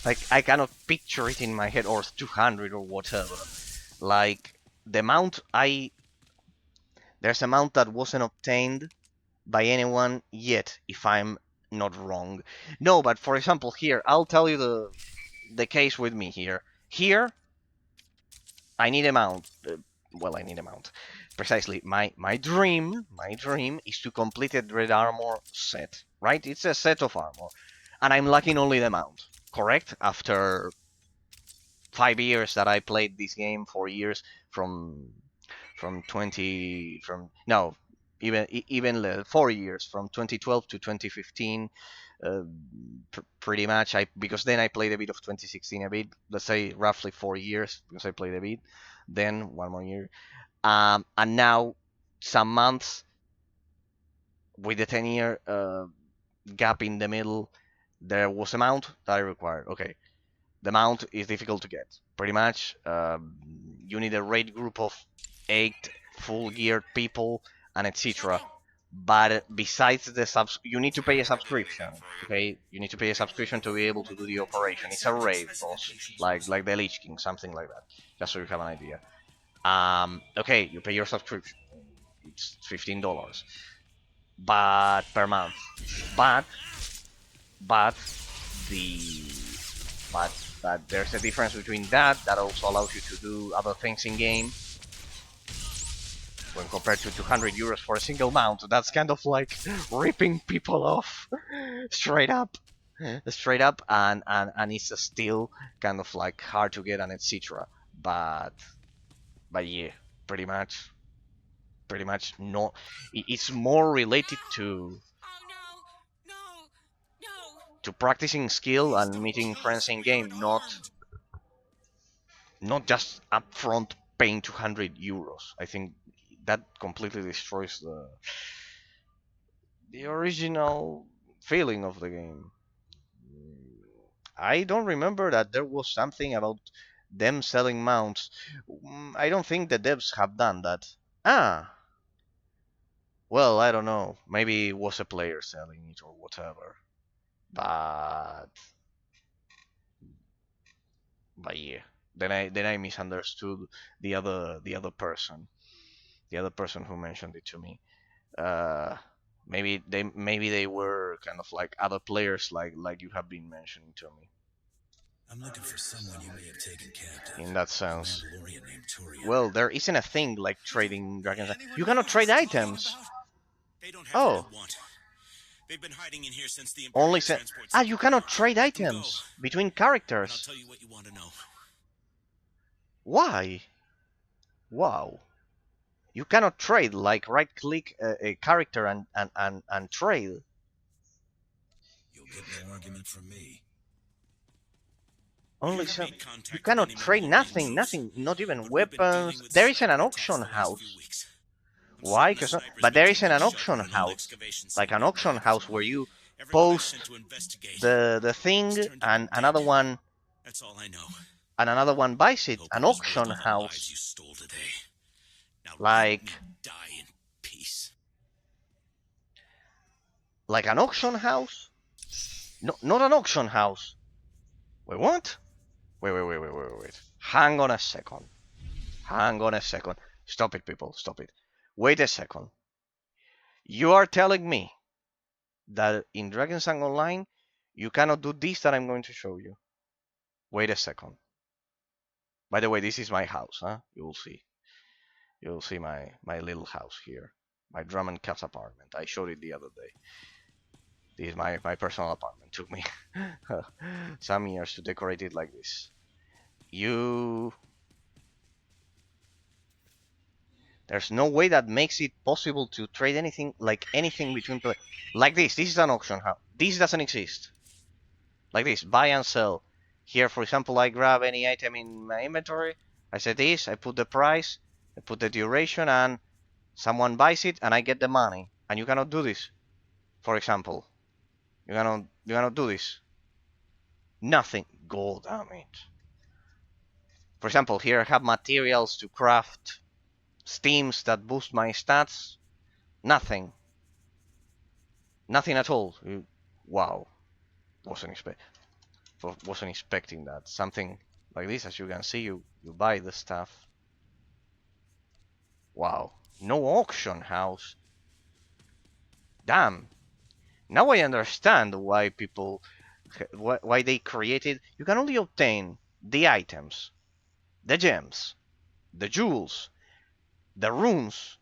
Like, I cannot picture it in my head, or 200 or whatever. Like, the mount there's a mount that wasn't obtained by anyone yet, if I'm not wrong. No, but for example, here, I'll tell you the case with me here. Here, I need a mount. Well, I need a mount. Precisely, my dream is to complete a Dread Armor set, right? It's a set of armor, and I'm lacking only the mount, correct? After 5 years that I played this game, 4 years from 20 from no even 4 years from 2012 to 2015, uh, pretty much. I because then I played a bit of 2016 a bit. Let's say roughly 4 years because I played a bit. Then one more year, and now some months with the 10-year gap in the middle. There was a mount that I required. Okay, the mount is difficult to get. Pretty much, you need a raid group of 8 full geared people and etc. But besides the you need to pay a subscription. Okay, you need to pay a subscription to be able to do the operation. It's a raid boss, like the Lich King, something like that. Just so you have an idea. Okay, you pay your subscription. It's $15, but per month. But but the but there's a difference between that also allows you to do other things in game when compared to 200 euros for a single mount. That's kind of like ripping people off straight up and it's still kind of like hard to get and etc. but yeah, pretty much no. It's more related to practicing skill and meeting friends in game, not just upfront paying 200 euros. I think that completely destroys the original feeling of the game. I don't remember that there was something about them selling mounts. I don't think the devs have done that. Ah, well, I don't know. Maybe it was a player selling it or whatever. But yeah, then I misunderstood the other person who mentioned it to me. Uh, maybe they were kind of like other players like you have been mentioning to me. I'm looking for someone you may have taken captive. In that sense. A Mandalorian named Turian. Well, there isn't a thing like trading dragons. You cannot trade items. They don't have Oh. what they want. They've been hiding in here since the Only you cannot trade items between characters. I'll tell you what you want to know. Why? Wow. You cannot trade, like right click a character and trade. get no argument from me. Only so you cannot trade nothing, not even weapons. There isn't an auction house. Why? Because no, but there isn't an auction house, like an auction house where you post the thing and another one. That's all I know. And another one buys it. An auction You house. stole today. Now Like die in peace. Like an auction house? No, not an auction house. Wait, what? Wait. Hang on a second. Stop it, people. Stop it. Wait a second. You are telling me that in Dragonsang Online, you cannot do this that I'm going to show you. Wait a second. By the way, this is my house, huh? You will see. You will see my little house here. My drum and cats apartment. I showed it the other day. This is my personal apartment. Took me some years to decorate it like this. There's no way that makes it possible to trade anything between players. Like this. This is an auction house. This doesn't exist. Like this. Buy and sell. Here, for example, I grab any item in my inventory. I say this. I put the price. I put the duration, and someone buys it, and I get the money. And you cannot do this. For example. You cannot do this. Nothing. God damn it. For example, here I have materials to craft steams that boost my stats. Nothing. Nothing at all. Wow. Wasn't expecting that. Something like this, as you can see, you buy the stuff. Wow. No auction house. Damn. Now I understand why why they created. You can only obtain the items, the gems, the jewels, the runes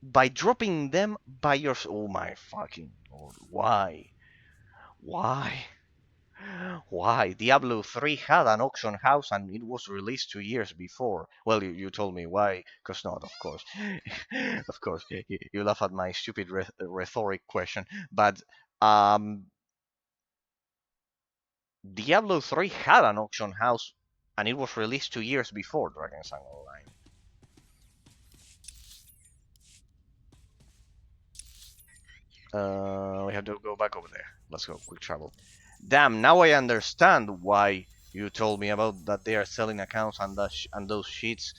by dropping them by your. Oh my fucking lord! Why? Diablo 3 had an auction house and it was released 2 years before. Well, you told me why, because not, of course. Of course, you laugh at my stupid rhetoric question, but Diablo 3 had an auction house and it was released 2 years before Dragonsang Online. We have to go back over there. Let's go, quick travel. Damn, now I understand why you told me about that they are selling accounts and those sheets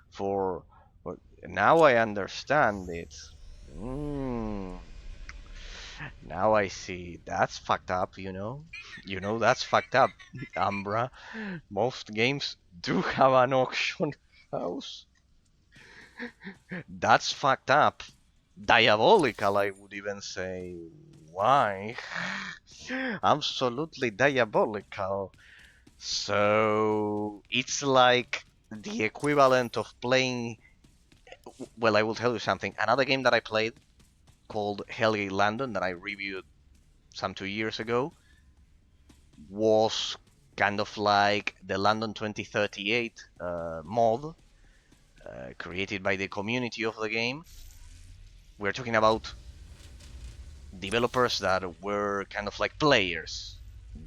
for. Now I understand it. Now I see. That's fucked up, you know. That's fucked up, Umbra. Most games do have an auction house. That's fucked up. Diabolical, I would even say. Why? Absolutely diabolical. So it's like the equivalent of playing. Well, I will tell you something. Another game that I played called Hellgate London that I reviewed some 2 years ago was kind of like the London 2038 mod created by the community of the game. We're talking about developers that were kind of like players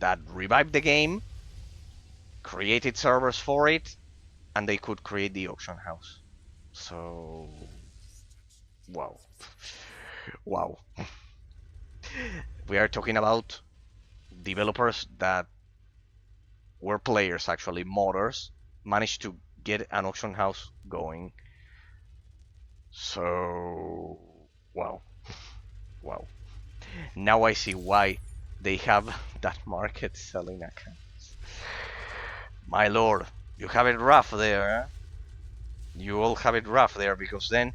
that revived the game, created servers for it, and they could create the auction house. So, wow. We are talking about developers that were players, actually modders, managed to get an auction house going. So, wow. Now I see why they have that market selling accounts. My lord, you have it rough there. You all have it rough there, because then